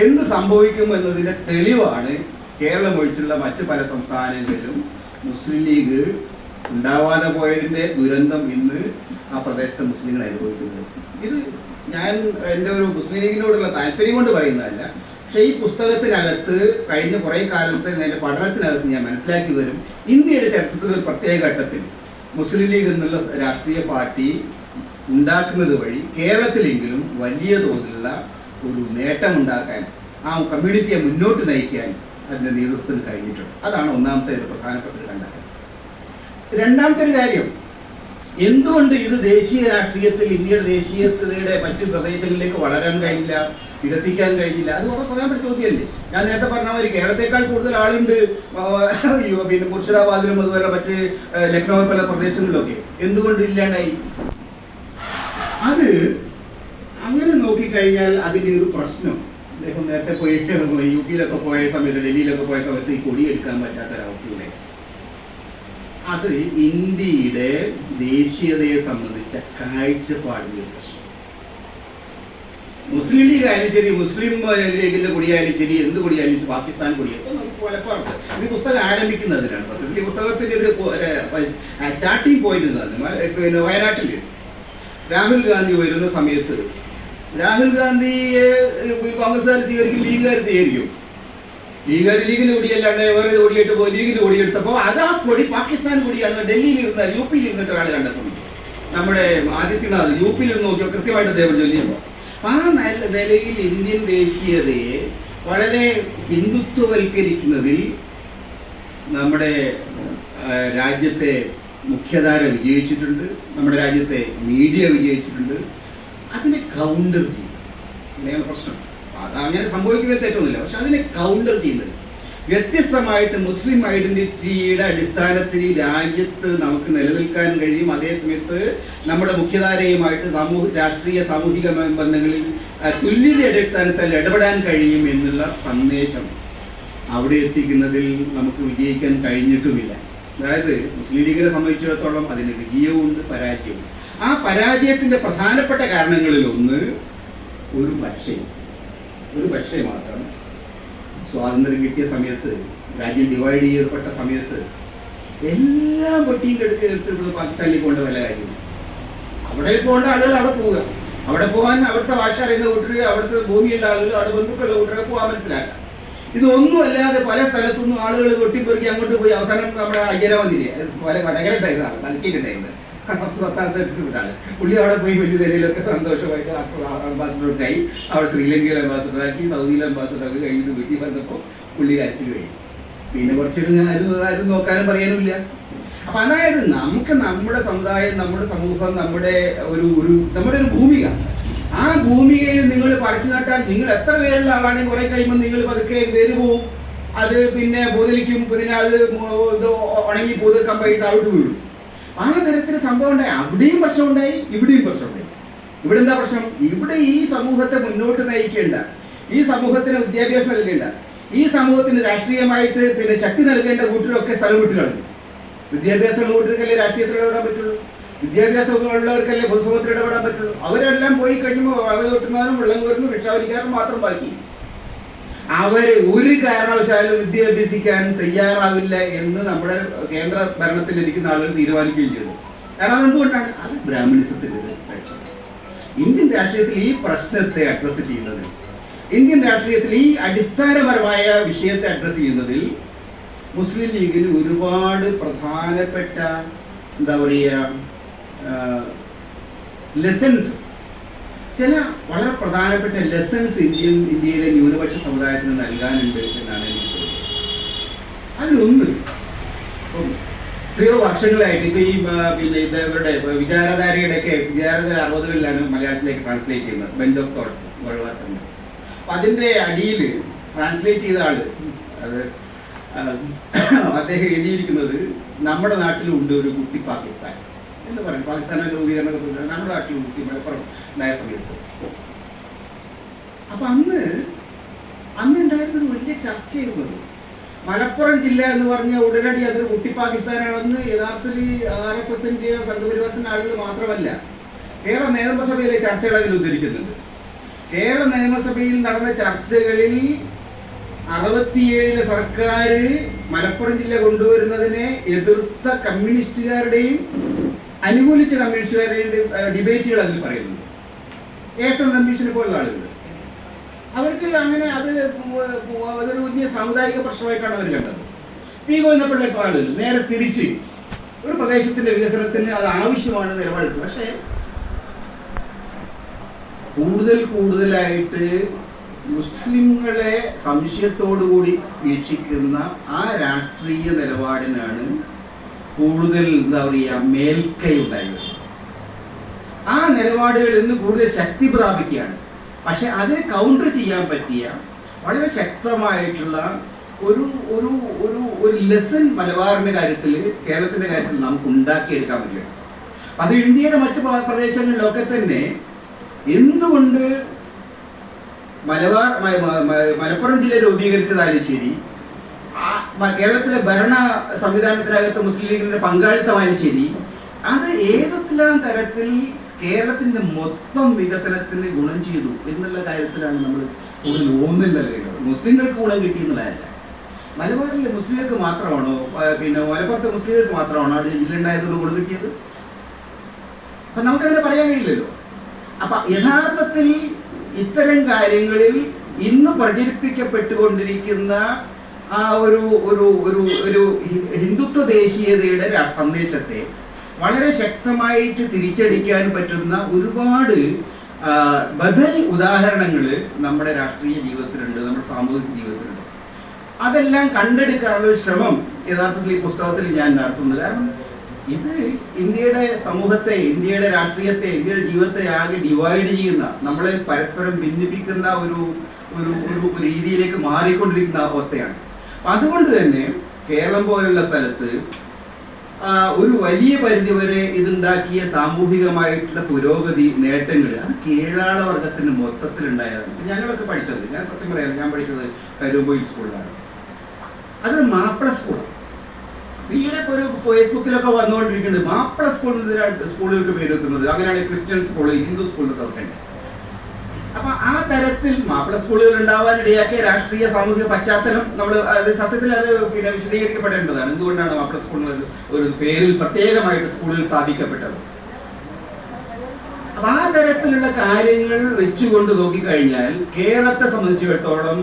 എന്ത് സംഭവിക്കും എന്നതിന്റെ തെളിവാണ് കേരളം ഒഴിച്ചുള്ള മറ്റു പല സംസ്ഥാനങ്ങളിലും മുസ്ലിം ലീഗ് ഉണ്ടാവാതെ പോയതിന്റെ ദുരന്തം ഇന്ന് ആ പ്രദേശത്തെ മുസ്ലിങ്ങൾ അനുഭവിക്കുന്നത്. ഇത് ഞാൻ എൻ്റെ ഒരു മുസ്ലിം ലീഗിനോടുള്ള താല്പര്യം കൊണ്ട് പറയുന്നതല്ല. പക്ഷേ ഈ പുസ്തകത്തിനകത്ത് കഴിഞ്ഞ കുറേ കാലത്തെ എൻ്റെ പഠനത്തിനകത്ത് ഞാൻ മനസ്സിലാക്കി വരും, ഇന്ത്യയുടെ ചരിത്രത്തിൽ ഒരു പ്രത്യേക ഘട്ടത്തിൽ മുസ്ലിം ലീഗ് എന്നുള്ള രാഷ്ട്രീയ പാർട്ടി ഉണ്ടാക്കുന്നത് വഴി കേരളത്തിലെങ്കിലും വലിയ തോതിലുള്ള ഒരു നേട്ടമുണ്ടാക്കാൻ, ആ കമ്മ്യൂണിറ്റിയെ മുന്നോട്ട് നയിക്കാൻ അതിൻ്റെ നേതൃത്വത്തിന് കഴിഞ്ഞിട്ടുണ്ട്. അതാണ് ഒന്നാമത്തെ ഒരു പ്രധാനപ്പെട്ട ഒരു കണ്ടെത്തൽ. രണ്ടാമത്തെ ഒരു കാര്യം, എന്തുകൊണ്ട് ഇത് ദേശീയ രാഷ്ട്രീയത്തിൽ ഇന്ത്യയുടെ ദേശീയതയുടെ മറ്റു പ്രദേശങ്ങളിലേക്ക് വളരാൻ കഴിഞ്ഞില്ല, വികസിക്കാൻ കഴിഞ്ഞില്ല? അത് വളരെ പ്രധാനപ്പെട്ട ചോദ്യമല്ലേ. ഞാൻ നേരത്തെ പറഞ്ഞ മാതിരി കേരളത്തെക്കാൾ കൂടുതൽ ആളുണ്ട് പിന്നെ മുർഷിദാബാദിലും അതുപോലെ മറ്റ് ലക്നൗ പല പ്രദേശങ്ങളിലൊക്കെ. എന്തുകൊണ്ട് ഇല്ലാണ്ടായി? അത് അങ്ങനെ നോക്കിക്കഴിഞ്ഞാൽ അതിൻ്റെ ഒരു പ്രശ്നം, അദ്ദേഹം നേരത്തെ പോയി UP പോയ സമയത്ത്, ഡൽഹിയിലൊക്കെ പോയ സമയത്ത് ഈ കൊടിയെടുക്കാൻ പറ്റാത്തൊരവസ്ഥയിലേക്ക്, അത് ഇന്ത്യയുടെ ദേശീയതയെ സംബന്ധിച്ച കാഴ്ചപ്പാടിൻ്റെ പ്രശ്നം. മുസ്ലിം ലീഗ് ആയാലും ശരി, മുസ്ലിം ലീഗിന്റെ കൊടിയായാലും ശരി, എന്ത് കൊടിയായാലും ശരി, പാകിസ്ഥാൻ കൊടിയാലും നമുക്ക് പലപ്പോഴും ഈ പുസ്തകം ആരംഭിക്കുന്നതിനാണ്. സത്യത്തിൽ ഈ പുസ്തകത്തിന്റെ ഒരു സ്റ്റാർട്ടിങ് പോയിന്റ് എന്താണ്, പിന്നെ വയനാട്ടിൽ രാഹുൽ ഗാന്ധി വരുന്ന സമയത്ത് രാഹുൽ ഗാന്ധിയെ കോൺഗ്രസ്സുകാർ സ്വീകരിക്കും, ലീഗുകാർ സ്വീകരിക്കും. ലീഗിന് കൊടിയല്ലാണ്ട് വേറെ കൊടിയായിട്ട് പോയി ലീഗിന് കൊടിയെടുത്തപ്പോൾ അത് ആ കൊടി പാകിസ്ഥാൻ കൊടിയാണ്. ഡൽഹിയിൽ ഇരുന്ന യു പിയിൽ ഇരുന്നിട്ട് ഒരാൾ കണ്ടെത്തുന്നു. നമ്മുടെ ആദിത്യനാഥ് യു പിയിൽ ഇരുന്ന് നോക്കിയോ കൃത്യമായിട്ട് ദേവൻ ചൊല്ലിയുമ്പോൾ ആ നിലയിൽ ഇന്ത്യൻ ദേശീയതയെ വളരെ ഹിന്ദുത്വവൽക്കരിക്കുന്നതിൽ നമ്മുടെ രാജ്യത്തെ മുഖ്യധാര വിജയിച്ചിട്ടുണ്ട്, നമ്മുടെ രാജ്യത്തെ മീഡിയ വിജയിച്ചിട്ടുണ്ട്. അതിനെ കൗണ്ടർ ചെയ്യും, അങ്ങനെയാണ് പ്രശ്നം. അതങ്ങനെ സംഭവിക്കുന്നത് തെറ്റൊന്നുമില്ല, പക്ഷെ അതിനെ കൗണ്ടർ ചെയ്യുന്നത് വ്യത്യസ്തമായിട്ട് മുസ്ലിം ഐഡന്റിറ്റിയുടെ അടിസ്ഥാനത്തിൽ ഈ രാജ്യത്ത് നമുക്ക് നിലനിൽക്കാൻ കഴിയും. അതേസമയത്ത് നമ്മുടെ മുഖ്യധാരയുമായിട്ട് രാഷ്ട്രീയ സാമൂഹിക ബന്ധങ്ങളിൽ തുല്യതയുടെ അടിസ്ഥാനത്തിൽ ഇടപെടാൻ കഴിയും എന്നുള്ള സന്ദേശം അവിടെ എത്തിക്കുന്നതിൽ നമുക്ക് വിജയിക്കാൻ കഴിഞ്ഞിട്ടുമില്ല. അതായത് മുസ്ലിം ലീഗിനെ സംബന്ധിച്ചിടത്തോളം അതിന് വിജയവുമുണ്ട്, പരാജയവുമുണ്ട്. ആ പരാജയത്തിന്റെ പ്രധാനപ്പെട്ട കാരണങ്ങളിലൊന്ന് ഒരു പക്ഷേ മാത്രം സ്വാതന്ത്ര്യം കിട്ടിയ സമയത്ത്, രാജ്യം ഡിവൈഡ് ചെയ്യപ്പെട്ട സമയത്ത് എല്ലാം പൊട്ടിയും എടുത്തിട്ട് പാകിസ്ഥാനിലേക്ക് പോകേണ്ട വല്ല കാര്യമില്ല. അവിടെ പോകേണ്ട ആളുകൾ അവിടെ പോവുക, അവിടെ പോകാൻ അവിടുത്തെ ഭാഷ അറിയുന്ന കൂട്ടർ, അവിടുത്തെ ഭൂമിയുള്ള ആളുകൾ, അവിടെ ബന്ധുക്കളുള്ള കൂട്ടരെ പോകാൻ മനസ്സിലാക്കാം. ഇതൊന്നും അല്ലാതെ പല സ്ഥലത്തുനിന്നും ആളുകൾ വെട്ടിപ്പെറുക്കി അങ്ങോട്ട് പോയി അവസാനം നമ്മുടെ അയ്യരാമന്തിരി പല വടകരണ്ടായിരുന്നതാണ്, തലശ്ശേരിണ്ടായിരുന്നത്, പുള്ളി അവിടെ പോയി വലിയ നിലയിലൊക്കെ സന്തോഷമായിട്ട് അംബാസിഡർക്കായി, അവിടെ ശ്രീലങ്കയിലെ അംബാസിഡറാക്കി, സൗദിയിലെ അംബാസിഡറാക്കി കഴിഞ്ഞിട്ട് വീട്ടിൽ വന്നപ്പോൾ പുള്ളി കരച്ചിൽ കഴിഞ്ഞു. പിന്നെ കുറച്ചൊരു ആരും നോക്കാനും പറയാനുമില്ല. അപ്പൊ അതായത് നമുക്ക് നമ്മുടെ സമുദായം, നമ്മുടെ സമൂഹം, നമ്മുടെ ഒരു ഭൂമിക, ആ ഭൂമികയിൽ നിങ്ങൾ പറിച്ചു നട്ടാൽ നിങ്ങൾ എത്ര പേരുള്ള ആളാണെങ്കിൽ കുറെ കഴിയുമ്പോൾ നിങ്ങൾ പതുക്കെ വേര് പോവും, അത് പിന്നെ പൊതിലിക്കും, പിന്നെ അത് ഉണങ്ങി പൊതു കമ്പായിട്ട് താഴോട്ട് വീഴും. ആ തരത്തിൽ സംഭവം ഉണ്ടായി. അവിടെയും പ്രശ്നമുണ്ടായി, ഇവിടെയും പ്രശ്നമുണ്ടായി. ഇവിടെ എന്താ പ്രശ്നം? ഇവിടെ ഈ സമൂഹത്തെ മുന്നോട്ട് നയിക്കേണ്ട, ഈ സമൂഹത്തിന് വിദ്യാഭ്യാസം നൽകേണ്ട, ഈ സമൂഹത്തിന് രാഷ്ട്രീയമായിട്ട് പിന്നെ ശക്തി നൽകേണ്ട കൂട്ടരൊക്കെ സ്ഥലം വിട്ട് കളഞ്ഞു. വിദ്യാഭ്യാസമുള്ള കൂട്ടർക്കല്ലേ രാഷ്ട്രീയത്തിൽ ഇടപെടാൻ പറ്റുള്ളൂ, വിദ്യാഭ്യാസമുള്ളവർക്കല്ലേ പൊതുസമൂഹത്തിൽ ഇടപെടാൻ പറ്റുള്ളൂ. അവരെല്ലാം പോയി കഴിയുമ്പോൾ വെള്ളം കെട്ടുന്നവരും വെള്ളം കോരുന്നതും റിക്ഷാവലിക്കാരും മാത്രം ബാക്കി. അവര് ഒരു കാരണവശാലും വിദ്യ അഭ്യസിക്കാൻ തയ്യാറാവില്ല എന്ന് നമ്മുടെ കേന്ദ്ര ഭരണത്തിലിരിക്കുന്ന ആളുകൾ തീരുമാനിക്കുകയും ചെയ്തു. കാരണം എന്തുകൊണ്ടാണ്? അത് ബ്രാഹ്മണിസത്തിന്റെ ഇന്ത്യൻ രാഷ്ട്രീയത്തിൽ ഈ പ്രശ്നത്തെ അഡ്രസ് ചെയ്യുന്നത്, ഇന്ത്യൻ രാഷ്ട്രീയത്തിൽ ഈ അടിസ്ഥാനപരമായ വിഷയത്തെ അഡ്രസ് ചെയ്യുന്നതിൽ മുസ്ലിം ലീഗിന് ഒരുപാട് പ്രധാനപ്പെട്ട എന്താ പറയുക ലെസൺസ്, ചില വളരെ പ്രധാനപ്പെട്ട ലെസൺസ് ഇന്ത്യയിലെ ന്യൂനപക്ഷ സമുദായത്തിന് നൽകാനുണ്ട് എന്നാണ് എനിക്ക് തോന്നുന്നത്. അതിലൊന്ന് എത്രയോ വർഷങ്ങളായിട്ട് ഇപ്പൊ ഈ പിന്നെ ഇവരുടെ വിചാരധാരയുടെയൊക്കെ വിചാരധാര 60കളിലാണ് മലയാളത്തിലേക്ക് ട്രാൻസ്ലേറ്റ് ചെയ്യുന്നത്, ബെഞ്ച് ഓഫ് തോട്ട്സ് ഗോൾവാർക്കറിന്റെ. അപ്പൊ അതിന്റെ അടിയിൽ ട്രാൻസ്ലേറ്റ് ചെയ്ത ആള് അത് അദ്ദേഹം എഴുതിയിരിക്കുന്നത് നമ്മുടെ നാട്ടിലുണ്ട് ഒരു കുട്ടി പാകിസ്ഥാൻ എന്ന് പറയും. പാകിസ്ഥാനിലെ രൂപീകരണത്തെ നമ്മുടെ നാട്ടിൽ കുട്ടി മലപ്പുറം ഉണ്ടായ സമയത്ത്. അപ്പൊ അന്ന് ഉണ്ടായിരുന്നൊരു വലിയ ചർച്ചയായിരുന്നത് മലപ്പുറം ജില്ല എന്ന് പറഞ്ഞ ഉടനടി അതൊരു കുട്ടി പാകിസ്ഥാനാണെന്ന് യഥാർത്ഥത്തിൽ RSSന്റെ സംഘപരിവാരത്തിന്റെ ആളുകൾ മാത്രമല്ല, കേരള നിയമസഭയിലെ ചർച്ചകൾ അതിൽ ഉദ്ധരിക്കുന്നുണ്ട്. കേരള നിയമസഭയിൽ നടന്ന ചർച്ചകളിൽ 67 സർക്കാർ മലപ്പുറം ജില്ല കൊണ്ടുവരുന്നതിനെ എതിർത്ത കമ്മ്യൂണിസ്റ്റുകാരുടെയും അനുകൂലിച്ച കമ്മ്യൂണിസ്റ്റുകാരുടെയും ഡിബേറ്റുകൾ അതിൽ പറയുന്നുണ്ട്. ഏസൻ കമ്മീഷനെ പോലുള്ള ആളുകൾ അവർക്ക് അങ്ങനെ അതൊരു വലിയ സാമുദായിക പ്രശ്നമായിട്ടാണ് അവർ കണ്ടത്. പി ഗോവിന്ദപിള്ള ആളുകൾ നേരെ തിരിച്ച് ഒരു പ്രദേശത്തിന്റെ വികസനത്തിന് അത് ആവശ്യമാണ് നിലപാടെടുത്തത്. പക്ഷേ കൂടുതലായിട്ട് മുസ്ലിങ്ങളെ സംശയത്തോടുകൂടി വീക്ഷിക്കുന്ന ആ രാഷ്ട്രീയ നിലപാടിനാണ് കൂടുതൽ എന്താ പറയുക മേൽക്കൈ ഉണ്ടായത്. ആ നിലപാടുകൾ ഇന്ന് കൂടുതൽ ശക്തി പ്രാപിക്കുകയാണ്. പക്ഷെ അതിനെ കൗണ്ടർ ചെയ്യാൻ പറ്റിയ വളരെ ശക്തമായിട്ടുള്ള ഒരു ഒരു ഒരു ഒരു ലെസൺ മലബാറിന്റെ കാര്യത്തിൽ, കേരളത്തിന്റെ കാര്യത്തിൽ നമുക്ക് ഉണ്ടാക്കിയെടുക്കാൻ പറ്റും. അത് ഇന്ത്യയുടെ മറ്റു പ്രദേശങ്ങളിലൊക്കെ തന്നെ എന്തുകൊണ്ട് മലപ്പുറം ജില്ല രൂപീകരിച്ചതായാലും ശരി, കേരളത്തിലെ ഭരണ സംവിധാനത്തിനകത്ത് മുസ്ലിം ലീഗിന്റെ പങ്കാളിത്തമായാലും ശരി, അത് ഏതെല്ലാം തരത്തിൽ കേരളത്തിന്റെ മൊത്തം വികസനത്തിന് ഗുണം ചെയ്തു എന്നുള്ള കാര്യത്തിലാണ് നമ്മൾ കൂടുതൽ ഊന്നൽ നൽകേണ്ടത്. മുസ്ലിങ്ങൾക്ക് ഗുണം കിട്ടിയെന്നുള്ളതല്ല. മലബാറിലെ മുസ്ലിങ്ങൾക്ക് മാത്രമാണോ, പിന്നെ മലപ്പുറത്തെ മുസ്ലിങ്ങൾക്ക് മാത്രമാണോ അവിടെ ജില്ലയുണ്ടായതുകൊണ്ട് ഗുണം കിട്ടിയത്? അപ്പൊ നമുക്കങ്ങനെ പറയാൻ കഴിയില്ലല്ലോ. അപ്പൊ യഥാർത്ഥത്തിൽ ഇത്തരം കാര്യങ്ങളിൽ ഇന്ന് പ്രചരിപ്പിക്കപ്പെട്ടുകൊണ്ടിരിക്കുന്ന ആ ഒരു ഒരു ഒരു ഒരു ഹിന്ദുത്വ ദേശീയതയുടെ സന്ദേശത്തെ വളരെ ശക്തമായിട്ട് തിരിച്ചടിക്കാൻ പറ്റുന്ന ഒരുപാട് ബദൽ ഉദാഹരണങ്ങൾ നമ്മുടെ രാഷ്ട്രീയ ജീവിതത്തിലുണ്ട്, നമ്മുടെ സാമൂഹിക ജീവിതത്തിലുണ്ട്. അതെല്ലാം കണ്ടെടുക്കാനുള്ള ഒരു ശ്രമം യഥാർത്ഥത്തിൽ ഈ പുസ്തകത്തിൽ ഞാൻ നടത്തുന്നത്. കാരണം ഇത് ഇന്ത്യയുടെ സമൂഹത്തെ, ഇന്ത്യയുടെ രാഷ്ട്രീയത്തെ, ഇന്ത്യയുടെ ജീവിതത്തെ ആകെ ഡിവൈഡ് ചെയ്യുന്ന, നമ്മളെ പരസ്പരം ഭിന്നിപ്പിക്കുന്ന ഒരു ഒരു ഒരു രീതിയിലേക്ക് മാറിക്കൊണ്ടിരിക്കുന്ന അവസ്ഥയാണ്. അതുകൊണ്ട് തന്നെ കേരളം പോലുള്ള സ്ഥലത്ത് ഒരു വലിയ പരിധിവരെ ഇതുണ്ടാക്കിയ സാമൂഹികമായിട്ടുള്ള പുരോഗതി നേട്ടങ്ങൾ അത് കീഴാള വർഗത്തിന് മൊത്തത്തിലുണ്ടായതാണ്. ഞങ്ങളൊക്കെ പഠിച്ചത്, ഞാൻ സത്യം പറയാം, ഞാൻ പഠിച്ചത് കരുമ്പോയിൽ സ്കൂളിലാണ്. അതൊരു മാപ്പിള സ്കൂളാണ്. ഈയിടെ ഒരു ഫേസ്ബുക്കിലൊക്കെ വന്നുകൊണ്ടിരിക്കുന്നത് മാപ്പിള സ്കൂളുകൾക്ക് പേര് വെക്കുന്നത്, അങ്ങനെയാണ് ക്രിസ്ത്യൻ സ്കൂള്, ഹിന്ദു സ്കൂളിലൊക്കെ വെക്കേണ്ടത്. അപ്പൊ ആ തരത്തിൽ മാപ്പിള സ്കൂളുകൾ ഉണ്ടാവാൻ ഇടയാക്കിയ രാഷ്ട്രീയ സാമൂഹിക പശ്ചാത്തലം നമ്മൾ സത്യത്തിൽ അത് പിന്നെ വിശദീകരിക്കപ്പെടേണ്ടതാണ്. എന്തുകൊണ്ടാണ് മാപ്പിള സ്കൂളുകൾ ഒരു പേരിൽ പ്രത്യേകമായിട്ട് സ്കൂളിൽ സ്ഥാപിക്കപ്പെട്ടത്? അപ്പൊ ആ തരത്തിലുള്ള കാര്യങ്ങൾ വെച്ചുകൊണ്ട് നോക്കിക്കഴിഞ്ഞാൽ കേരളത്തെ സംബന്ധിച്ചിടത്തോളം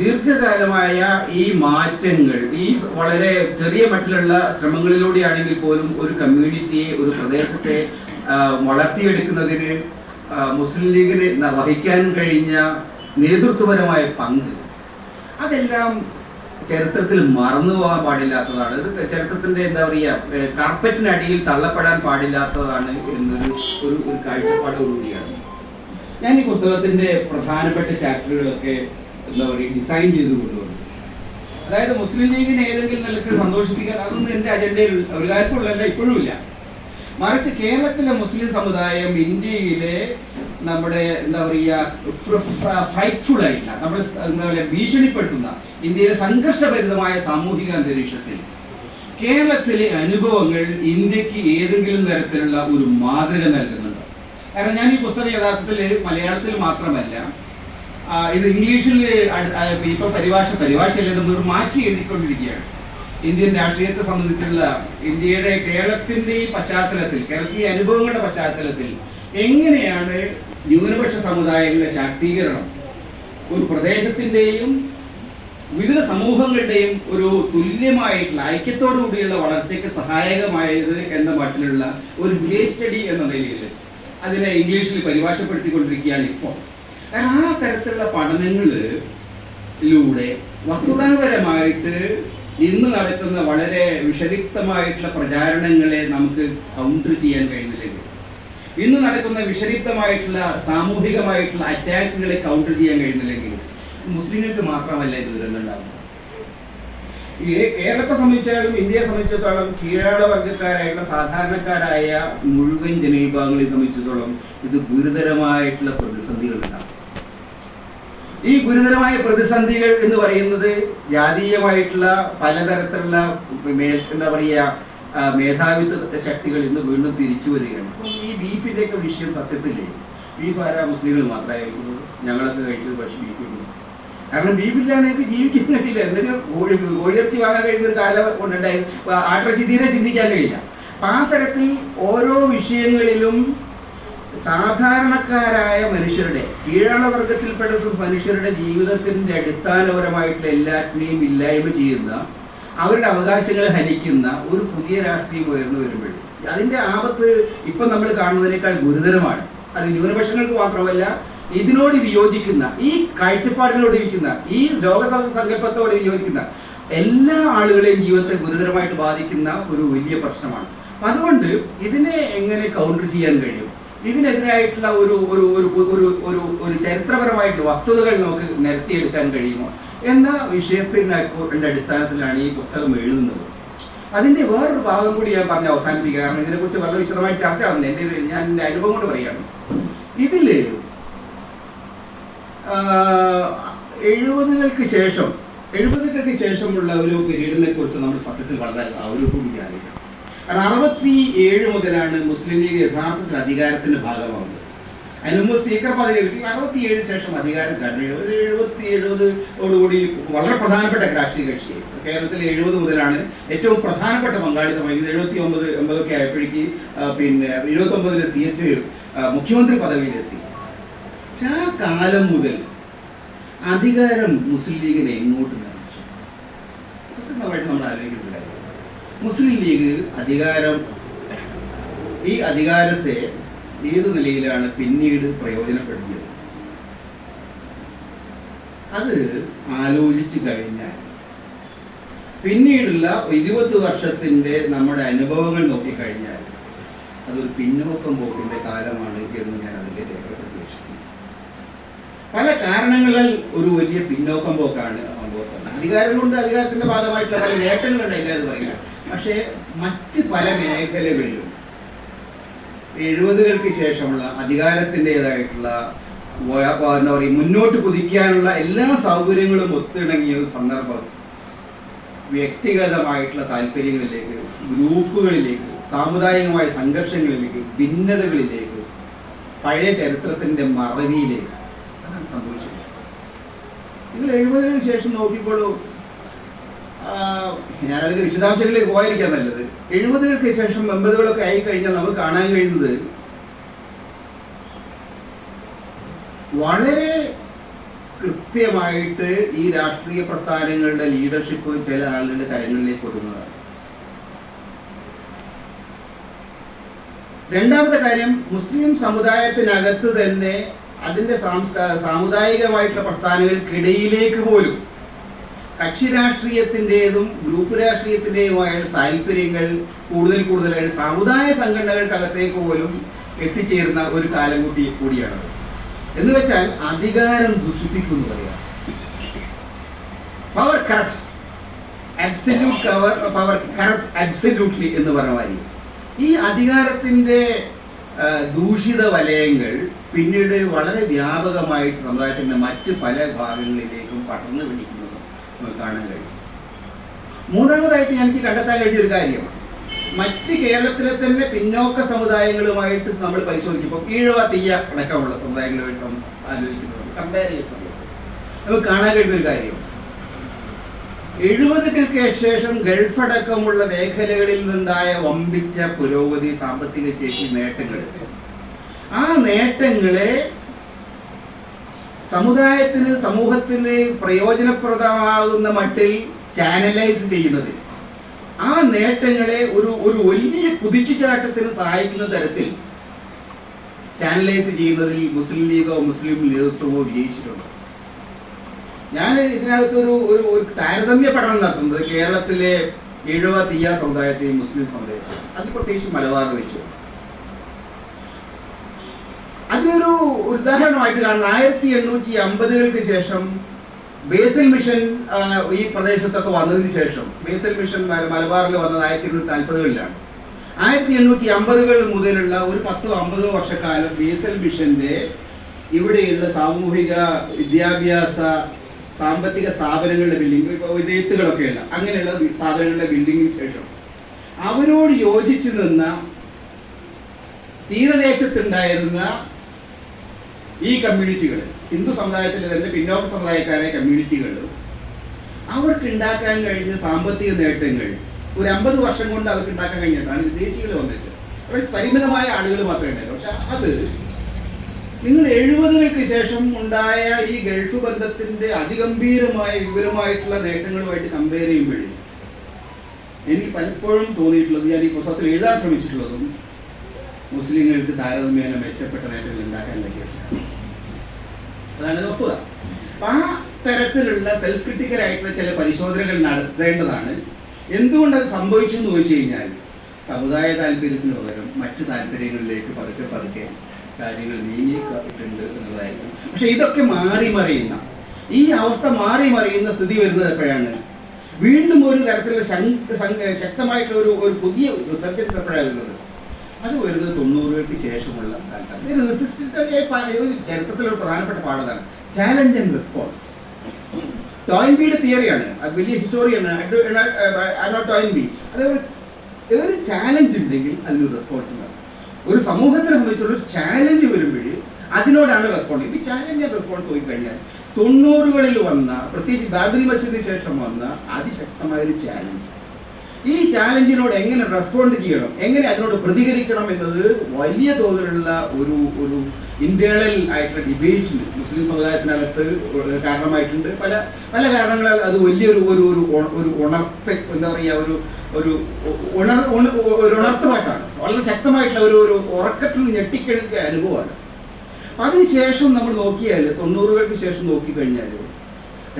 ദീർഘകാലമായ ഈ മാറ്റങ്ങൾ, ഈ വളരെ ചെറിയ മട്ടിലുള്ള ശ്രമങ്ങളിലൂടെയാണെങ്കിൽ പോലും ഒരു കമ്മ്യൂണിറ്റിയെ, ഒരു പ്രദേശത്തെ വളർത്തിയെടുക്കുന്നതിന് മുസ്ലിം ലീഗിന് വഹിക്കാൻ കഴിഞ്ഞ നേതൃത്വപരമായ പങ്ക്, അതെല്ലാം ചരിത്രത്തിൽ മറന്നു പോകാൻ പാടില്ലാത്തതാണ്. ഇത് ചരിത്രത്തിന്റെ എന്താ പറയുക, കാർപ്പറ്റിനടിയിൽ തള്ളപ്പെടാൻ പാടില്ലാത്തതാണ് എന്നൊരു ഒരു കാഴ്ചപ്പാടോടുകൂടിയാണ് ഞാൻ ഈ പുസ്തകത്തിന്റെ പ്രധാനപ്പെട്ട ചാപ്റ്ററുകളൊക്കെ എന്താ പറയുക ഡിസൈൻ ചെയ്ത് കൊണ്ടുവന്നു. അതായത് മുസ്ലിം ലീഗിനെ ഏതെങ്കിലും നിലക്ക് സന്തോഷിപ്പിക്കാൻ അതൊന്നും എൻ്റെ അജണ്ടയിൽ ഒരു കാര്യത്തിലുള്ളല്ല, ഇപ്പോഴും ഇല്ല. മറിച്ച് കേരളത്തിലെ മുസ്ലിം സമുദായം ഇന്ത്യയിലെ നമ്മുടെ എന്താ പറയുക ഫ്രൈറ്റ്ഫുൾ ആയിട്ടില്ല, നമ്മൾ എന്താ പറയുക ഭീഷണിപ്പെടുത്തുന്ന ഇന്ത്യയിലെ സംഘർഷഭരിതമായ സാമൂഹിക അന്തരീക്ഷത്തിൽ കേരളത്തിലെ അനുഭവങ്ങൾ ഇന്ത്യക്ക് ഏതെങ്കിലും തരത്തിലുള്ള ഒരു മാതൃക നൽകുന്നുണ്ട്. കാരണം ഞാൻ ഈ പുസ്തകം യഥാർത്ഥത്തിൽ മലയാളത്തിൽ മാത്രമല്ല, ഇത് ഇംഗ്ലീഷിൽ ഇപ്പൊ പരിഭാഷയല്ല, നമ്മൾ മാറ്റി എഴുതിക്കൊണ്ടിരിക്കുകയാണ്. ഇന്ത്യൻ രാഷ്ട്രീയത്തെ സംബന്ധിച്ചുള്ള ഇന്ത്യയുടെ കേരളത്തിന്റെ ഈ പശ്ചാത്തലത്തിൽ, കേരളത്തിലെ അനുഭവങ്ങളുടെ പശ്ചാത്തലത്തിൽ എങ്ങനെയാണ് ന്യൂനപക്ഷ സമുദായങ്ങളുടെ ശാക്തീകരണം ഒരു പ്രദേശത്തിന്റെയും വിവിധ സമൂഹങ്ങളുടെയും ഒരു തുല്യമായിട്ടുള്ള ഐക്യത്തോടു കൂടിയുള്ള വളർച്ചയ്ക്ക് സഹായകമായത് എന്ന മട്ടിലുള്ള ഒരു കേസ് സ്റ്റഡി എന്ന നിലയിൽ അതിനെ ഇംഗ്ലീഷിൽ പരിഭാഷപ്പെടുത്തിക്കൊണ്ടിരിക്കുകയാണ് ഇപ്പോൾ. കാരണം ആ തരത്തിലുള്ള പഠനങ്ങളിലൂടെ വസ്തുതാപരമായിട്ട് ഇന്ന് നടക്കുന്ന വളരെ വിഷലിപ്തമായിട്ടുള്ള പ്രചാരണങ്ങളെ നമുക്ക് കൗണ്ടർ ചെയ്യാൻ കഴിയുന്നില്ലെങ്കിൽ, ഇന്ന് നടക്കുന്ന വിഷലിപ്തമായിട്ടുള്ള സാമൂഹികമായിട്ടുള്ള അറ്റാക്കുകളെ കൗണ്ടർ ചെയ്യാൻ കഴിയുന്നില്ലെങ്കിൽ മുസ്ലിങ്ങൾക്ക് മാത്രമല്ല ഇത് ദുരന്തമുണ്ടാകുന്നത്. കേരളത്തെ സംബന്ധിച്ചാലും ഇന്ത്യയെ സംബന്ധിച്ചിടത്തോളം കീഴാള വർഗക്കാരായിട്ടുള്ള സാധാരണക്കാരായ മുഴുവൻ ജനവിഭാഗങ്ങളെ സംബന്ധിച്ചിടത്തോളം ഇത് ഗുരുതരമായിട്ടുള്ള പ്രതിസന്ധികൾ ഉണ്ടാകും. ഈ ഗുരുതരമായ പ്രതിസന്ധികൾ എന്ന് പറയുന്നത് ജാതീയമായിട്ടുള്ള പലതരത്തിലുള്ള എന്താ പറയുക മേധാവിത്വ ശക്തികൾ ഇന്ന് വീണ്ടും തിരിച്ചു വരികയാണ്. അപ്പം ഈ ബീഫിന്റെ ഒക്കെ വിഷയം സത്യത്തില്ലേ, ബീഫ് ആരാ മുസ്ലിങ്ങൾ മാത്രമായിരിക്കുന്നത്? ഞങ്ങളൊക്കെ കഴിച്ചത് പക്ഷേ ബീഫ്, കാരണം ബീഫില്ലാതെ നിങ്ങൾക്ക് ജീവിക്കാൻ കഴിയില്ല. എന്തെങ്കിലും കോഴിയിറച്ചി വാങ്ങാൻ കഴിയുന്ന ഒരു കാലം കൊണ്ടുണ്ടായി, ആട്ടിറച്ചി തീരെ ചിന്തിക്കാൻ കഴിയില്ല. അപ്പം ആ തരത്തിൽ ഓരോ വിഷയങ്ങളിലും സാധാരണക്കാരായ മനുഷ്യരുടെ, കീഴാള വർഗത്തിൽപ്പെട്ട മനുഷ്യരുടെ ജീവിതത്തിന്റെ അടിസ്ഥാനപരമായിട്ടുള്ള എല്ലാറ്റിനെയും ഇല്ലായ്മ ചെയ്യുന്ന, അവരുടെ അവകാശങ്ങൾ ഹനിക്കുന്ന ഒരു പുതിയ രാഷ്ട്രീയം ഉയർന്നു വരുമ്പോൾ അതിന്റെ ആപത്ത് ഇപ്പം നമ്മൾ കാണുന്നതിനേക്കാൾ ഗുരുതരമാണ്. അത് ന്യൂനപക്ഷങ്ങൾക്ക് മാത്രമല്ല, ഇതിനോട് വിയോജിക്കുന്ന, ഈ കാഴ്ചപ്പാടിനോട് വിയോജിക്കുന്ന, ഈ ലോകസങ്കല്പത്തോട് വിയോജിക്കുന്ന എല്ലാ ആളുകളെയും ജീവിതത്തെ ഗുരുതരമായിട്ട് ബാധിക്കുന്ന ഒരു വലിയ പ്രശ്നമാണ്. അതുകൊണ്ട് ഇതിനെ എങ്ങനെ കൗണ്ടർ ചെയ്യാൻ കഴിയും, ഇതിനെതിരായിട്ടുള്ള ഒരു ഒരു ഒരു ഒരു ഒരു ചരിത്രപരമായിട്ടുള്ള വസ്തുതകൾ നമുക്ക് നിരത്തിയെടുക്കാൻ കഴിയുമോ എന്ന വിഷയത്തിന്റെ അടിസ്ഥാനത്തിലാണ് ഈ പുസ്തകം എഴുതുന്നത്. അതിന്റെ വേറൊരു ഭാഗം കൂടി ഞാൻ പറഞ്ഞ് അവസാനിപ്പിക്കുക, കാരണം ഇതിനെക്കുറിച്ച് വളരെ വിശദമായി ചർച്ച നടന്നു. ഞാൻ എൻ്റെ അനുഭവം കൊണ്ട് പറയുകയാണ്. ഇതില് 70-കൾക്ക് ശേഷമുള്ള ഒരു പീരീഡിനെ കുറിച്ച് നമ്മൾ സത്യത്തിൽ വളരെ ഗൗരവത്തോടെ അറിയണം. 67 മുതലാണ് മുസ്ലിം ലീഗ് യഥാർത്ഥത്തിൽ അധികാരത്തിന്റെ ഭാഗമാകുന്നത്. അതിന് മുമ്പ് സ്പീക്കർ പദവി കിട്ടി. 67 ശേഷം അധികാരം കഴിഞ്ഞു. 70 വളരെ പ്രധാനപ്പെട്ട രാഷ്ട്രീയ കക്ഷി കേരളത്തിൽ 70 മുതലാണ് ഏറ്റവും പ്രധാനപ്പെട്ട പങ്കാളിത്തമായി. 79 ആയപ്പോഴേക്ക് പിന്നെ 79 CH മുഖ്യമന്ത്രി പദവിയിലെത്തി. പക്ഷെ ആ കാലം മുതൽ അധികാരം മുസ്ലിം ലീഗിനെ എങ്ങോട്ട് നയിച്ചു? കൃത്യമായിട്ട് നമ്മൾ ആലോചിക്കുന്നില്ല. മുസ്ലിം ലീഗ് ഈ അധികാരത്തെ ഏത് നിലയിലാണ് പിന്നീട് പ്രയോജനപ്പെടുത്തിയത്? അത് ആലോചിച്ചു കഴിഞ്ഞാൽ പിന്നീടുള്ള 20 വർഷത്തിന്റെ നമ്മുടെ അനുഭവങ്ങൾ നോക്കിക്കഴിഞ്ഞാൽ അതൊരു പിന്നോക്കം പോക്കിന്റെ കാലമാണ് എന്ന് ഞാൻ അതിന്റെ പ്രതീക്ഷിക്കുന്നു. പല കാരണങ്ങളാൽ ഒരു വലിയ പിന്നോക്കം പോക്കാണ് സംഭവിച്ചത്. അധികാരം കൊണ്ട് അധികാരത്തിന്റെ ഭാഗമായിട്ടുള്ള പല നേട്ടങ്ങളുണ്ട്, എല്ലാവരും പറയുക. പക്ഷേ മറ്റ് പല മേഖലകളിലും 70കൾക്ക് ശേഷമുള്ള അധികാരത്തിൻ്റെതായിട്ടുള്ള എന്താ പറയുക മുന്നോട്ട് കുതിക്കാനുള്ള എല്ലാ സൗകര്യങ്ങളും ഒത്തിണങ്ങിയ ഒരു സന്ദർഭം വ്യക്തിഗതമായിട്ടുള്ള താല്പര്യങ്ങളിലേക്ക്, ഗ്രൂപ്പുകളിലേക്ക്, സാമുദായികമായ സംഘർഷങ്ങളിലേക്ക്, ഭിന്നതകളിലേക്ക്, പഴയ ചരിത്രത്തിന്റെ മറവിയിലേക്ക് അതാണ് സംഭവിച്ചത്. നിങ്ങൾ 70കൾക്ക് ശേഷം നോക്കിക്കോളൂ. ഞാനതിന്റെ വിശദാംശങ്ങളിലേക്ക് പോയിരിക്കാൻ നല്ലത്. 70കൾക്ക് ശേഷം 80കളൊക്കെ ആയിക്കഴിഞ്ഞാൽ നമുക്ക് കാണാൻ കഴിയുന്നത് വളരെ കൃത്യമായിട്ട് ഈ രാഷ്ട്രീയ പ്രസ്ഥാനങ്ങളുടെ ലീഡർഷിപ്പ് ചില ആളുകളുടെ കരങ്ങളിലേക്ക് ഒതുങ്ങുന്നതാണ്. രണ്ടാമത്തെ കാര്യം, മുസ്ലിം സമുദായത്തിനകത്ത് തന്നെ അതിന്റെ സാമുദായികമായിട്ടുള്ള പ്രസ്ഥാനങ്ങൾക്കിടയിലേക്ക് പോലും കക്ഷി രാഷ്ട്രീയത്തിൻ്റെതും ഗ്രൂപ്പ് രാഷ്ട്രീയത്തിൻ്റെതുമായ താല്പര്യങ്ങൾ കൂടുതലായിട്ട് സമുദായ സംഘടനകൾക്കകത്തേക്ക് പോലും എത്തിച്ചേരുന്ന ഒരു കാലം കൂടിയാണത്. എന്ന് വെച്ചാൽ അധികാരം ദുഷിപ്പിക്കുന്നു പറയാം. പവർ കറപ്റ്റ്സ് അബ്സല്യൂട്ട്ലി എന്ന് പറഞ്ഞ മാതിരി ഈ അധികാരത്തിന്റെ ദൂഷിത വലയങ്ങൾ പിന്നീട് വളരെ വ്യാപകമായിട്ട് സമുദായത്തിന്റെ മറ്റ് പല ഭാഗങ്ങളിലേക്കും പടർന്നു പിടിക്കുന്നത് കാണാൻ കഴിയും. മൂന്നാമതായിട്ട് എനിക്ക് കണ്ടെത്താൻ കഴിഞ്ഞ ഒരു കാര്യം, മറ്റ് കേരളത്തിലെ തന്നെ പിന്നോക്ക സമുദായങ്ങളുമായിട്ട് നമ്മൾ പരിശോധിക്കുമ്പോൾ ഈഴവ തീയ അടക്കമുള്ള സമുദായങ്ങളുമായിട്ട് ആലോചിക്കുന്നത് കമ്പയർ ചെയ്യുന്നത് നമുക്ക് കാണാൻ കഴിയുന്ന ഒരു കാര്യം, 70കൾക്ക് ശേഷം ഗൾഫ് അടക്കമുള്ള മേഖലകളിൽ നിന്നുണ്ടായ വമ്പിച്ച പുരോഗതി, സാമ്പത്തിക ശേഷി, നേട്ടങ്ങൾ, ആ നേട്ടങ്ങളെ സമൂഹത്തിന് പ്രയോജനപ്രദമാകുന്ന മട്ടിൽ ചാനലൈസ് ചെയ്യുന്നതിൽ, ആ നേട്ടങ്ങളെ ഒരു വലിയ കുതിച്ചുചാട്ടത്തിന് സഹായിക്കുന്ന തരത്തിൽ ചാനലൈസ് ചെയ്യുന്നതിൽ മുസ്ലിം ലീഗോ മുസ്ലിം നേതൃത്വമോ വിജയിച്ചിട്ടുണ്ട്. ഞാൻ ഇതിനകത്ത് ഒരു താരതമ്യ പഠനം നടത്തുന്നത് കേരളത്തിലെ ഈഴവ തീയ സമുദായത്തെയും മുസ്ലിം സമുദായത്തെയും, അത് പ്രത്യേകിച്ച് മലബാർ വെച്ചു. അതിനൊരു ഉദാഹരണമായിട്ട് കാണുന്ന 1850കൾക്ക് ശേഷം ബേസൽ മിഷൻ ഈ പ്രദേശത്തൊക്കെ വന്നതിന് ശേഷം, ബേസൽ മിഷൻ മലബാറിൽ വന്നത് 1840കളിലാണ്. 1850കൾ മുതലുള്ള ഒരു 10-50 വർഷക്കാലം ബേസൽ മിഷന്റെ ഇവിടെയുള്ള സാമൂഹിക വിദ്യാഭ്യാസ സാമ്പത്തിക സ്ഥാപനങ്ങളുടെ ബിൽഡിംഗ്, വിദേത്തുകളൊക്കെയുള്ള അങ്ങനെയുള്ള സ്ഥാപനങ്ങളുടെ ബിൽഡിങ്ങിന് ശേഷം അവരോട് യോജിച്ചു നിന്ന തീരദേശത്തുണ്ടായിരുന്ന ഈ കമ്മ്യൂണിറ്റികൾ, ഹിന്ദു സമുദായത്തിലെ തന്നെ പിന്നോക്ക സമുദായക്കാരായ കമ്മ്യൂണിറ്റികൾ, അവർക്ക് ഉണ്ടാക്കാൻ കഴിഞ്ഞ സാമ്പത്തിക നേട്ടങ്ങൾ ഒരു 50 വർഷം കൊണ്ട് അവർക്ക് ഉണ്ടാക്കാൻ കഴിഞ്ഞിട്ടാണ് വിദേശികൾ വന്നിട്ട്. അവിടെ പരിമിതമായ ആളുകൾ മാത്രമേ ഉണ്ടായിരുന്നു. പക്ഷെ അത് നിങ്ങൾ 70കൾക്ക് ശേഷം ഉണ്ടായ ഈ ഗൾഫ് ബന്ധത്തിന്റെ അതിഗംഭീരമായ വിപുലമായിട്ടുള്ള നേട്ടങ്ങളുമായിട്ട് കമ്പയർ ചെയ്യുമ്പോഴേ എനിക്ക് പലപ്പോഴും തോന്നിയിട്ടുള്ളത്, ഞാൻ ഈ പുസ്തകത്തിൽ എഴുതാൻ ശ്രമിച്ചിട്ടുള്ളതും, മുസ്ലിങ്ങൾക്ക് താരതമ്യേന മെച്ചപ്പെട്ട നേട്ടങ്ങൾ ഉണ്ടാക്കാൻ കഴിയും. അതാണ് വസ്തുത. ആ തരത്തിലുള്ള സെൽഫ് ക്രിട്ടിക്കൽ ആയിട്ടുള്ള ചില പരിശോധനകൾ നടത്തേണ്ടതാണ്. എന്തുകൊണ്ടത് സംഭവിച്ചു എന്ന് ചോദിച്ചു കഴിഞ്ഞാൽ, സമുദായ താല്പര്യത്തിന് പകരം മറ്റു താല്പര്യങ്ങളിലേക്ക് പതുക്കെ കാര്യങ്ങൾ നീങ്ങിയിട്ടുണ്ട് എന്നതായിരുന്നു. പക്ഷെ ഇതൊക്കെ ഈ അവസ്ഥ മാറി മറിയുന്ന സ്ഥിതി വരുന്നത് എപ്പോഴാണ്? വീണ്ടും ഒരു തരത്തിലുള്ള ശക്തമായിട്ടുള്ള ഒരു പുതിയ റിസർച്ചൻസ് എപ്പോഴാണ് വരുന്നത്? അത് വരുന്നത് 90കൾക്ക് ശേഷമുള്ള കാലത്താണ്. ചരിത്രത്തിലൊരു പ്രധാനപ്പെട്ട പാഠമാണ് ചാലഞ്ച് ആൻഡ് റെസ്പോൺസ്. ടോയിൻബിയുടെ തിയറിയാണ്, വലിയ ഹിസ്റ്റോറിയാണ് ടോയിൻബി. അതേപോലെ ഒരു ചാലഞ്ച് ഉണ്ടെങ്കിൽ അതിനൊരു റെസ്പോൺസ് ഉണ്ടാകും. ഒരു സമൂഹത്തിനെ സംബന്ധിച്ചുള്ള ഒരു ചാലഞ്ച് വരുമ്പോഴേ അതിനോടാണ് റെസ്പോണ്ട്. ഈ ചാലഞ്ച് ആൻഡ് റെസ്പോൺസ് നോക്കിക്കഴിഞ്ഞാൽ 90കളിൽ വന്ന, പ്രത്യേകിച്ച് ബാബരി മസ്ജിദിന് ശേഷം വന്ന അതിശക്തമായൊരു ചാലഞ്ച്, ഈ ചാലഞ്ചിനോട് എങ്ങനെ റെസ്പോണ്ട് ചെയ്യണം, എങ്ങനെ അതിനോട് പ്രതികരിക്കണം എന്നത് വലിയ തോതിലുള്ള ഒരു ഇന്റേണൽ ആയിട്ടുള്ള ഡിബേറ്റിന് മുസ്ലിം സമുദായത്തിനകത്ത് കാരണമായിട്ടുണ്ട്. പല പല കാരണങ്ങളാൽ അത് വലിയൊരു ഒരു ഉണർത്ത്, എന്താ പറയുക, ഒരു ഉണർത്തുമായിട്ടാണ്, വളരെ ശക്തമായിട്ടുള്ള ഒരു ഉറക്കത്തിൽ നിന്ന് ഞെട്ടിക്കഴിഞ്ഞ അനുഭവമാണ്. അപ്പം അതിനുശേഷം നമ്മൾ നോക്കിയാൽ 90കൾക്ക് ശേഷം നോക്കിക്കഴിഞ്ഞാൽ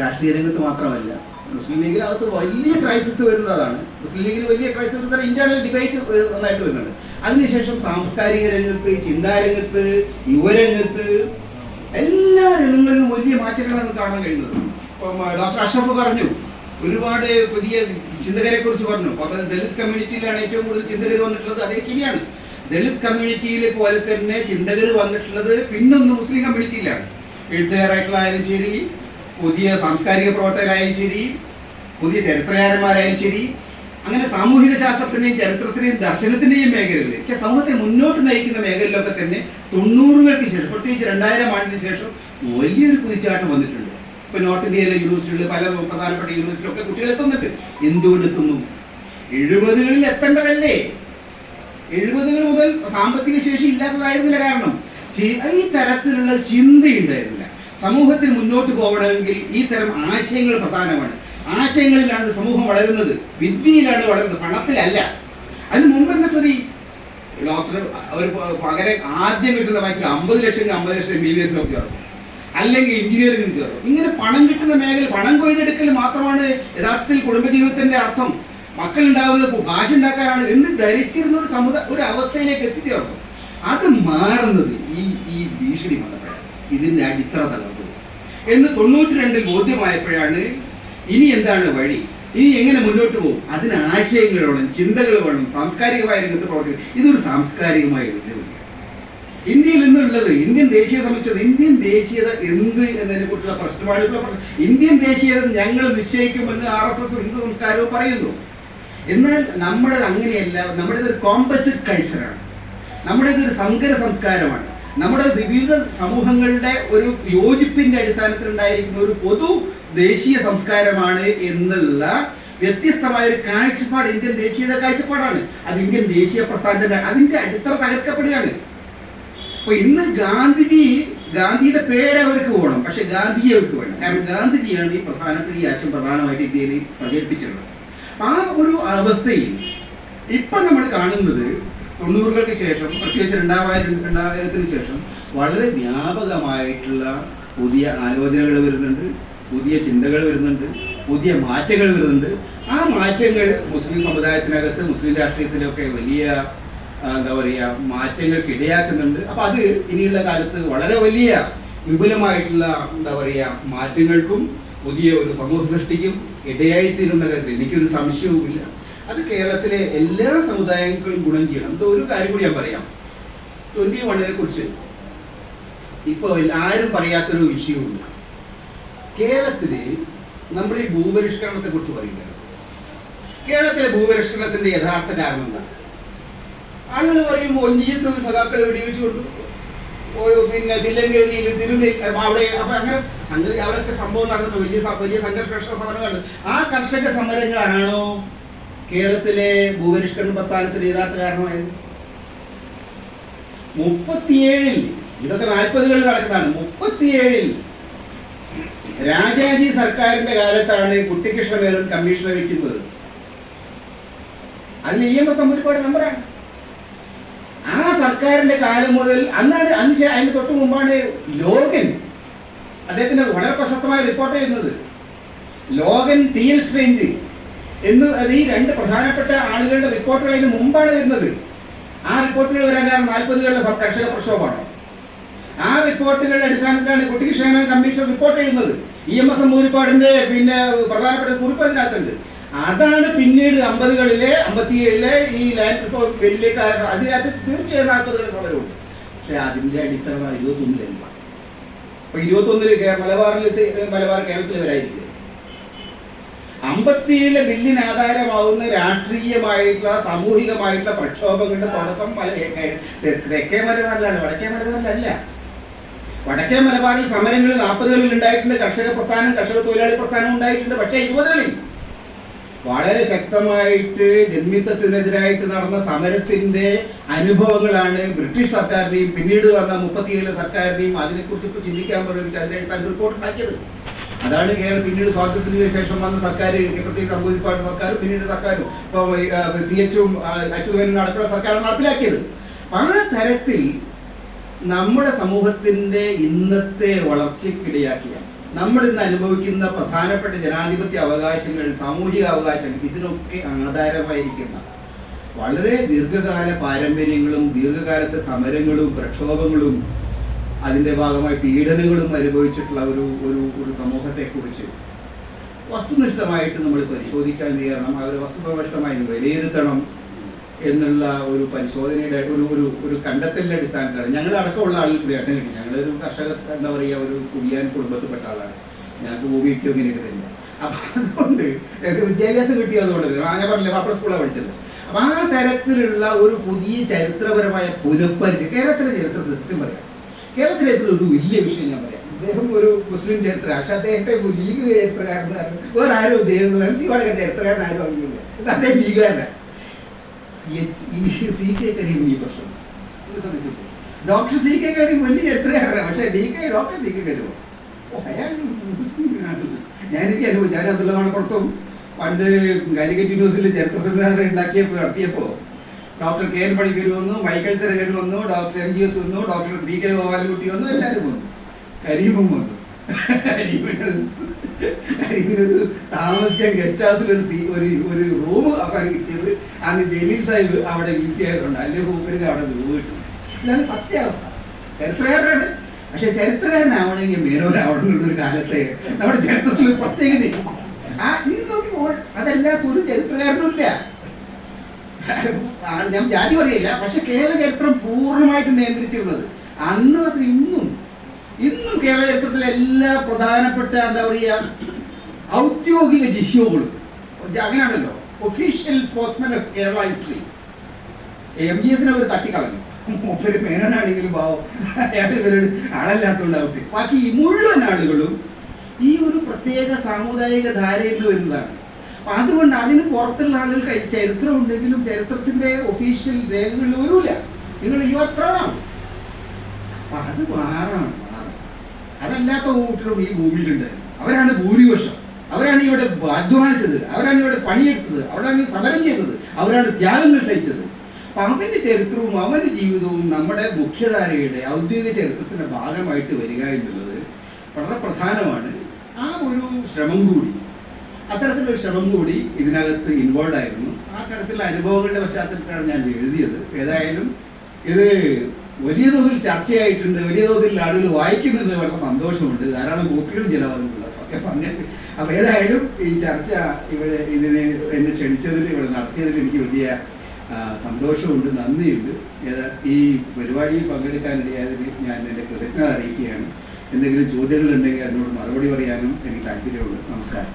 രാഷ്ട്രീയ രംഗത്ത് മാത്രമല്ല, മുസ്ലിം ലീഗിനകത്ത് വലിയ ക്രൈസിസ് വരുന്നത് അതാണ്. മുസ്ലിം ലീഗിന് വലിയ ക്രൈസിസ് വരുന്ന ഇന്റേണൽ ഡിബേറ്റ് നന്നായിട്ട് വരുന്നുണ്ട്. അതിനുശേഷം സാംസ്കാരിക രംഗത്ത്, ചിന്താരംഗത്ത്, യുവരംഗത്ത്, എല്ലാ രംഗങ്ങളിലും വലിയ മാറ്റങ്ങളാണ് കാണാൻ കഴിയുന്നത്. ഇപ്പം ഡോക്ടർ അഷ്റഫ് പറഞ്ഞു, ഒരുപാട് പുതിയ ചിന്തകരെ കുറിച്ച് പറഞ്ഞു. അപ്പം ദളിത് കമ്മ്യൂണിറ്റിയിലാണ് ഏറ്റവും കൂടുതൽ ചിന്തകർ വന്നിട്ടുള്ളത്. അതേ ശരിയാണ്, ദളിത് കമ്മ്യൂണിറ്റിയിലെ പോലെ തന്നെ ചിന്തകർ വന്നിട്ടുള്ളത് പിന്നൊന്ന് മുസ്ലിം കമ്മ്യൂണിറ്റിയിലാണ്. എഴുത്തുകാരായിട്ടുള്ളതായാലും ശരി, പുതിയ സാംസ്കാരിക പ്രവർത്തകരായാലും ശരി, പുതിയ ചരിത്രകാരന്മാരായാലും ശരി, അങ്ങനെ സാമൂഹിക ശാസ്ത്രത്തിന്റെയും ചരിത്രത്തിന്റെയും ദർശനത്തിന്റെയും മേഖലകളിൽ, സമൂഹത്തെ മുന്നോട്ട് നയിക്കുന്ന മേഖലയിലൊക്കെ തന്നെ 90കൾക്ക് ശേഷം, പ്രത്യേകിച്ച് 2000 ആണ്ടിന് ശേഷം വലിയൊരു കുതിച്ചാട്ടം വന്നിട്ടുണ്ട്. ഇപ്പൊ നോർത്ത് ഇന്ത്യയിലെ യൂണിവേഴ്സിറ്റികളിൽ, പല പ്രധാനപ്പെട്ട യൂണിവേഴ്സിറ്റിയിലൊക്കെ കുട്ടികൾ എത്തുന്നുണ്ട്. എന്തുകൊണ്ട് എത്തുന്നു? 70കളിൽ എത്തേണ്ടതല്ലേ? 70കൾ മുതൽ സാമ്പത്തിക ശേഷി ഇല്ലാത്തതായിരുന്നില്ല. കാരണം ഈ തരത്തിലുള്ള ചിന്തയുണ്ടായിരുന്നില്ല. സമൂഹത്തിൽ മുന്നോട്ട് പോകണമെങ്കിൽ ഈ തരം ആശയങ്ങൾ പ്രധാനമാണ്. ആശയങ്ങളിലാണ് സമൂഹം വളരുന്നത്, വിദ്യയിലാണ് വളരുന്നത്, പണത്തിലല്ല. അതിന് മുമ്പ് എന്താ സ്ഥിതി? ഡോക്ടർ ഒരു പകരം ആദ്യം കിട്ടുന്ന പൈസ 50 ലക്ഷം 50 ലക്ഷം MBBS ചേർന്നു, അല്ലെങ്കിൽ എഞ്ചിനീയറിംഗിന് ചേർന്നു. ഇങ്ങനെ പണം കിട്ടുന്ന മേഖല, പണം കൊയ്തെടുക്കൽ മാത്രമാണ് യഥാർത്ഥത്തിൽ കുടുംബജീവിതത്തിന്റെ അർത്ഥം. മക്കൾ ഉണ്ടാവുന്നത് കാശുണ്ടാക്കാനാണ് എന്ന് ധരിച്ചിരുന്ന ഒരു അവസ്ഥയിലേക്ക് എത്തിച്ചേർന്നു. അത് മാറുന്നത് ഈ ഭീഷണി വന്നപ്പോഴാണ്. ഇതിന്റെ അടിത്തറ തകർന്നു എന്ന് 92-ൽ ബോധ്യമായപ്പോഴാണ് ഇനി എന്താണ് വഴി, ഇനി എങ്ങനെ മുന്നോട്ട് പോകും, അതിന് ആശയങ്ങൾ വേണം, ചിന്തകൾ വേണം, സാംസ്കാരികമായ രംഗത്ത് പ്രവർത്തിക്കണം. ഇതൊരു സാംസ്കാരികമായ വെല്ലുവിളിയാണ് ഇന്ത്യയിൽ നിന്നുള്ളത്. ഇന്ത്യൻ ദേശീയത സംബന്ധിച്ചത്, ഇന്ത്യൻ ദേശീയത എന്ത് എന്നതിനെ കുറിച്ചുള്ള പ്രശ്നമായിട്ടുള്ള ഇന്ത്യൻ ദേശീയത ഞങ്ങൾ നിശ്ചയിക്കുമെന്ന് RSS ഹിന്ദു സംസ്കാരവും പറയുന്നു. എന്നാൽ നമ്മുടേത് അങ്ങനെയല്ല. നമ്മുടേത് ഒരു കോമ്പസിറ്റ് കൾച്ചറാണ്, നമ്മുടേത് ഒരു സങ്കര സംസ്കാരമാണ്. നമ്മുടെ വിവിധ സമൂഹങ്ങളുടെ ഒരു യോജിപ്പിന്റെ അടിസ്ഥാനത്തിൽ ഉണ്ടായിരിക്കുന്ന ഒരു പൊതു ദേശീയ സംസ്കാരമാണ് എന്നുള്ള വ്യത്യസ്തമായ ഒരു കാഴ്ചപ്പാട് ഇന്ത്യൻ ദേശീയത കാഴ്ചപ്പാടാണ്. അത് ഇന്ത്യൻ ദേശീയ പ്രസ്ഥാനത്തിന്റെ അതിന്റെ അടിത്തറ തകർക്കപ്പെടുകയാണ്. അപ്പൊ ഇന്ന് ഗാന്ധിയുടെ പേര് അവർക്ക് വേണം, പക്ഷെ ഗാന്ധിയെ അവർക്ക് വേണം. കാരണം ഗാന്ധിജിയാണ് ഈ പ്രധാനപ്പെട്ട ഈ ആശയം പ്രധാനമായിട്ട് ഇന്ത്യയിൽ പ്രചരിപ്പിച്ചിട്ടുള്ളത്. ആ ഒരു അവസ്ഥയിൽ ഇപ്പൊ നമ്മൾ കാണുന്നത് 90കൾക്ക് ശേഷം, പ്രത്യേകിച്ച് 2000-ത്തിന് ശേഷം വളരെ വ്യാപകമായിട്ടുള്ള പുതിയ ആലോചനകൾ വരുന്നുണ്ട്, പുതിയ ചിന്തകൾ വരുന്നുണ്ട്, പുതിയ മാറ്റങ്ങൾ വരുന്നുണ്ട്. ആ മാറ്റങ്ങൾ മുസ്ലിം സമുദായത്തിനകത്ത്, മുസ്ലിം രാഷ്ട്രീയത്തിലൊക്കെ വലിയ എന്താ പറയുക മാറ്റങ്ങൾക്ക് ഇടയാക്കുന്നുണ്ട്. അപ്പൊ അത് ഇനിയുള്ള കാലത്ത് വളരെ വലിയ വിപുലമായിട്ടുള്ള എന്താ പറയുക മാറ്റങ്ങൾക്കും പുതിയ ഒരു സമൂഹ സൃഷ്ടിക്കും ഇടയായിത്തീരുന്ന കാര്യത്തിൽ എനിക്കൊരു സംശയവുമില്ല. അത് കേരളത്തിലെ എല്ലാ സമുദായങ്ങൾക്കും ഗുണം ചെയ്യണം. ഇത് ഒരു കാര്യം കൂടി ഞാൻ പറയാം. 21-നെ കുറിച്ച് ഇപ്പൊ ആരും പറയാത്തൊരു വിഷയമുണ്ട്. കേരളത്തില് നമ്മൾ ഈ ഭൂപരിഷ്കരണത്തെ കുറിച്ച് പറയുന്നത്, കേരളത്തിലെ ഭൂപരിഷ്കരണത്തിന്റെ യഥാർത്ഥ കാരണം എന്താ? ആളുകൾ പറയും ഒഞ്ചിയത്ത് സഖാക്കളെ വെടിവെച്ചു കൊണ്ടു, പിന്നെ തില്ലങ്കേരിയിൽ അവിടെ, അപ്പൊ അങ്ങനെ സംഗതി അവിടെയൊക്കെ സംഭവം നടന്നത് വലിയ സംഘർഷ സമരങ്ങളാണ്. ആ കർഷക സമരങ്ങളാണോ കേരളത്തിലെ ഭൂപരിഷ്കരണ പ്രസ്ഥാനത്തിന് യഥാർത്ഥ കാരണമായത്? 37-ൽ, ഇതൊക്കെ 40കളിൽ നടക്കുന്നതാണ്, 37-ൽ രാജാജി സർക്കാരിന്റെ കാലത്താണ് കുട്ടിക്കൃഷ്ണമേനോൻ കമ്മീഷനെ വെക്കുന്നത്. അതിൽ EMS ഒരുപാട് മെമ്പറാണ്. ആ സർക്കാരിന്റെ കാലം മുതൽ അതിന് തൊട്ട് മുമ്പാണ് ലോഗൻ, അദ്ദേഹത്തിന് വളരെ പ്രശസ്തമായ റിപ്പോർട്ട് എഴുതുന്നത്. ലോഗൻ, TL സ്ട്രേഞ്ച് എന്ന് ഈ രണ്ട് പ്രധാനപ്പെട്ട ആളുകളുടെ റിപ്പോർട്ടുകൾ അതിന് മുമ്പാണ് വരുന്നത്. ആ റിപ്പോർട്ടുകൾ വരാൻ കാരണം 40കളിലെ കർഷക പ്രക്ഷോഭമാണ്. ആ റിപ്പോർട്ടുകളുടെ അടിസ്ഥാനത്തിലാണ് കുട്ടിക്കൃഷ്ണമേനോൻ കമ്മീഷൻ റിപ്പോർട്ട് എഴുതുന്നത്. EMS ഒരുപാടിന്റെ പിന്നെ പ്രധാനപ്പെട്ട കുറിപ്പ് അതിനകത്തുണ്ട്. അതാണ് പിന്നീട് 50കളിലെ 57-ലെ ഈ ലാൻഡ് റിഫോം വലിയ കാരണം. അതിനകത്ത് തീർച്ചയായും 40കളിലെ സമരമുണ്ട്. പക്ഷെ അതിന്റെ അടിത്തറ 21-ലാണ്. അപ്പൊ 21-ൽ മലബാർ കേരളത്തിൽ വരായിരിക്കും. 57 ബില്ലിന് ആധാരമാവുന്ന രാഷ്ട്രീയമായിട്ടുള്ള സാമൂഹികമായിട്ടുള്ള പ്രക്ഷോഭങ്ങളുടെ തുടക്കം തെക്കേ മലബാറിലാണ്, വടക്കേ മലബാറിലല്ല. വടക്കേ മലബാറിൽ സമരങ്ങൾ 40കളിൽ ഉണ്ടായിട്ടുണ്ട്, കർഷക പ്രസ്ഥാനം, കർഷക തൊഴിലാളി പ്രസ്ഥാനം ഉണ്ടായിട്ടുണ്ട്. പക്ഷേ 20കളിൽ വളരെ ശക്തമായിട്ട് ജന്മിത്വത്തിനെതിരായിട്ട് നടന്ന സമരത്തിന്റെ അനുഭവങ്ങളാണ് ബ്രിട്ടീഷ് സർക്കാരിനെയും പിന്നീട് വന്ന 37 സർക്കാരിനെയും അതിനെക്കുറിച്ച് ഇപ്പോൾ ചിന്തിക്കാൻ പറയുന്നത് അതിനടിസ്ഥാന റിപ്പോർട്ട് ഉണ്ടാക്കിയത്. അതാണ് കേരളം പിന്നീട് സ്വാതന്ത്ര്യത്തിന് ശേഷം വന്ന സർക്കാർ, പ്രത്യേകിച്ച് കമ്മ്യൂണിസ്റ്റ് പാർട്ടി സർക്കാരും പിന്നീട് സർക്കാരും ഇപ്പോൾ CH അച്യുതമേനോൻ അടക്കമുള്ള സർക്കാർ നടപ്പിലാക്കിയത്. ആ തരത്തിൽ നമ്മുടെ സമൂഹത്തിന്റെ ഇന്നത്തെ വളർച്ചയ്ക്കിടയാക്കിയ നമ്മൾ ഇന്ന് അനുഭവിക്കുന്ന പ്രധാനപ്പെട്ട ജനാധിപത്യ അവകാശങ്ങൾ, സാമൂഹിക അവകാശങ്ങൾ, ഇതിനൊക്കെ ആധാരമായിരിക്കുന്ന വളരെ ദീർഘകാല പാരമ്പര്യങ്ങളും ദീർഘകാലത്തെ സമരങ്ങളും പ്രക്ഷോഭങ്ങളും അതിൻ്റെ ഭാഗമായി പീഡനങ്ങളും അനുഭവിച്ചിട്ടുള്ള ഒരു സമൂഹത്തെക്കുറിച്ച് വസ്തുനിഷ്ഠമായിട്ട് നമ്മൾ പരിശോധിക്കാൻ തീരണം. അവർ വസ്തുനിഷ്ഠമായി വിലയിരുത്തണം എന്നുള്ള ഒരു പരിശോധനയുടെ ഒരു കണ്ടെത്തലിൻ്റെ അടിസ്ഥാനത്തിലാണ് ഞങ്ങൾ അടക്കമുള്ള ആളുകൾക്ക് നേട്ടം കിട്ടി. ഞങ്ങളൊരു കർഷക എന്താ പറയുക, ഒരു കുടിയാൻ കുടുംബത്തിൽപ്പെട്ട ആളാണ്. ഞങ്ങൾക്ക് ഭൂമിയൊക്കെ ഇങ്ങനെ തരില്ല. അപ്പം അതുകൊണ്ട് ഞങ്ങൾക്ക് വിദ്യാഭ്യാസം കിട്ടിയതുകൊണ്ട് ഞാൻ പറഞ്ഞില്ല, മാപ്പിള സ്കൂളാണ് പഠിച്ചത്. അപ്പം ആ തരത്തിലുള്ള ഒരു പുതിയ ചരിത്രപരമായ പുനഃപരിചയം കേരളത്തിലെ ചരിത്രത്തിൽ സത്യം പറയാം. കേരളത്തിലെ ഒരു വലിയ വിഷയം ഞാൻ പറയാം. അദ്ദേഹം ഒരു മുസ്ലിം ചരിത്ര, പക്ഷെ അദ്ദേഹത്തെ ലീഗ് ചരിത്രകാരൻ വേറെ ആരും അദ്ദേഹം MC വാടക ചരിത്രകാരൻ ആരും അറിയില്ല. അദ്ദേഹം ലീഗുകാരനാണ്. CK കരീം ഈ പ്രശ്നം ഡോക്ടർ CK കരീം വലിയ ചരിത്രകാരനാണ്. പക്ഷെ ഡോക്ടർ CK കരീം അയാൾ മുസ്ലിമാണ്. എനിക്ക് അനുഭവിച്ചു. ഞാൻ അതുള്ളതാണ് പുറത്തും പണ്ട് കാലിക്കറ്റ് യൂണിവേഴ്സിറ്റിയിൽ ചരിത്ര സെമിനാർ നടത്തിയപ്പോൾ ഡോക്ടർ KN പണിക്കർ വന്നു, മൈക്കൽ തിരകർ വന്നു, ഡോക്ടർ MGS വന്നു, ഡോക്ടർ BK ഗോപാലൻകുട്ടി വന്നു, എല്ലാവരും വന്നു. കരീമും വന്നു. കരീമിനൊരു താമസിക്കാൻ ഗസ്റ്റ് ഹൗസിൽ ഒരു റൂം അവസാനം കിട്ടിയത് അന്ന് ജലീൽ സാഹിബ് അവിടെ വീസി ആയതുകൊണ്ട്, അല്ലെങ്കിൽ മൂപ്പർക്ക് അവിടെ റൂം കിട്ടും. ഇതാണ് സത്യാവസ്ഥ. ചരിത്രകാരനാണ്. പക്ഷെ ചരിത്രകാരനാവണമെങ്കിൽ മേനോനാവണമെന്നുള്ളൊരു കാലത്തെ നമ്മുടെ ചരിത്രത്തിൽ ഒരു പ്രത്യേകത അതല്ലാത്ത ഒരു ചരിത്രകാരനുമില്ല. ഞാൻ ജാതി പറയില്ല, പക്ഷെ കേരള ചരിത്രം പൂർണ്ണമായിട്ട് നിയന്ത്രിച്ചിരുന്നത് അന്ന് മാത്രം ഇന്നും കേരള ചരിത്രത്തിലെ എല്ലാ പ്രധാനപ്പെട്ട എന്താ പറയുക ഔദ്യോഗിക ജിഹ്യോകളും അങ്ങനെയാണല്ലോ. Official sportsman of Kerala history MGS അവർ തട്ടിക്കളഞ്ഞു. ഒരു മേനോനാണെങ്കിലും പാവം അയാൾ ഇവരൊരു ആളല്ലാത്തതുകൊണ്ടാവട്ടെ. ബാക്കി ഈ മുഴുവൻ ആളുകളും ഈ ഒരു പ്രത്യേക സാമുദായിക ധാരയിൽ വരുന്നതാണ്. അപ്പം അതുകൊണ്ട് അതിന് പുറത്തുള്ള ആളുകൾക്ക് ചരിത്രം ഉണ്ടെങ്കിലും ചരിത്രത്തിന്റെ ഒഫീഷ്യൽ രേഖകളിൽ വരൂല. നിങ്ങൾ ഈ അത്രാണ്. അപ്പം അത് മാറണം. അതല്ലാത്ത കൂട്ടരും ഈ ഭൂമിയിലുണ്ട്. അവരാണ് ഭൂരിപക്ഷം. അവരാണ് ഇവിടെ അധ്വാനിച്ചത്, അവരാണ് ഇവിടെ പണിയെടുത്തത്, അവരാണ് സമരം ചെയ്തത്, അവരാണ് ത്യാഗങ്ങൾ സഹിച്ചത്. അപ്പം അവൻ്റെ ചരിത്രവും അവൻ്റെ ജീവിതവും നമ്മുടെ മുഖ്യധാരയുടെ ഔദ്യോഗിക ചരിത്രത്തിൻ്റെ ഭാഗമായിട്ട് വരിക എന്നുള്ളത് വളരെ പ്രധാനമാണ്. ആ ഒരു ശ്രമം കൂടി, അത്തരത്തിലൊരു ശ്രമം കൂടി ഇതിനകത്ത് ഇൻവോൾവ് ആയിരുന്നു. ആ തരത്തിലുള്ള അനുഭവങ്ങളുടെ പശ്ചാത്തലത്തിലാണ് ഞാൻ എഴുതിയത്. ഏതായാലും ഇത് വലിയ തോതിൽ ചർച്ചയായിട്ടുണ്ട്, വലിയ തോതിൽ ആളുകൾ വായിക്കുന്നുണ്ട്. വളരെ സന്തോഷമുണ്ട്. ധാരാളം കോപ്പികളും ജനവാദമുള്ള സത്യം പറഞ്ഞത്. അപ്പോൾ ഏതായാലും ഈ ചർച്ച ഇതിനെ എന്നെ ക്ഷണിച്ചതിൽ ഇവിടെ നടത്തിയതിൽ എനിക്ക് വലിയ സന്തോഷമുണ്ട്, നന്ദിയുണ്ട്. ഈ പരിപാടിയിൽ പങ്കെടുക്കാനിടയായതിൽ ഞാൻ എൻ്റെ കൃതജ്ഞത അറിയിക്കുകയാണ്. എന്തെങ്കിലും ചോദ്യങ്ങളുണ്ടെങ്കിൽ അതിനോട് മറുപടി പറയാനും എനിക്ക് താല്പര്യമുണ്ട്. നമസ്കാരം.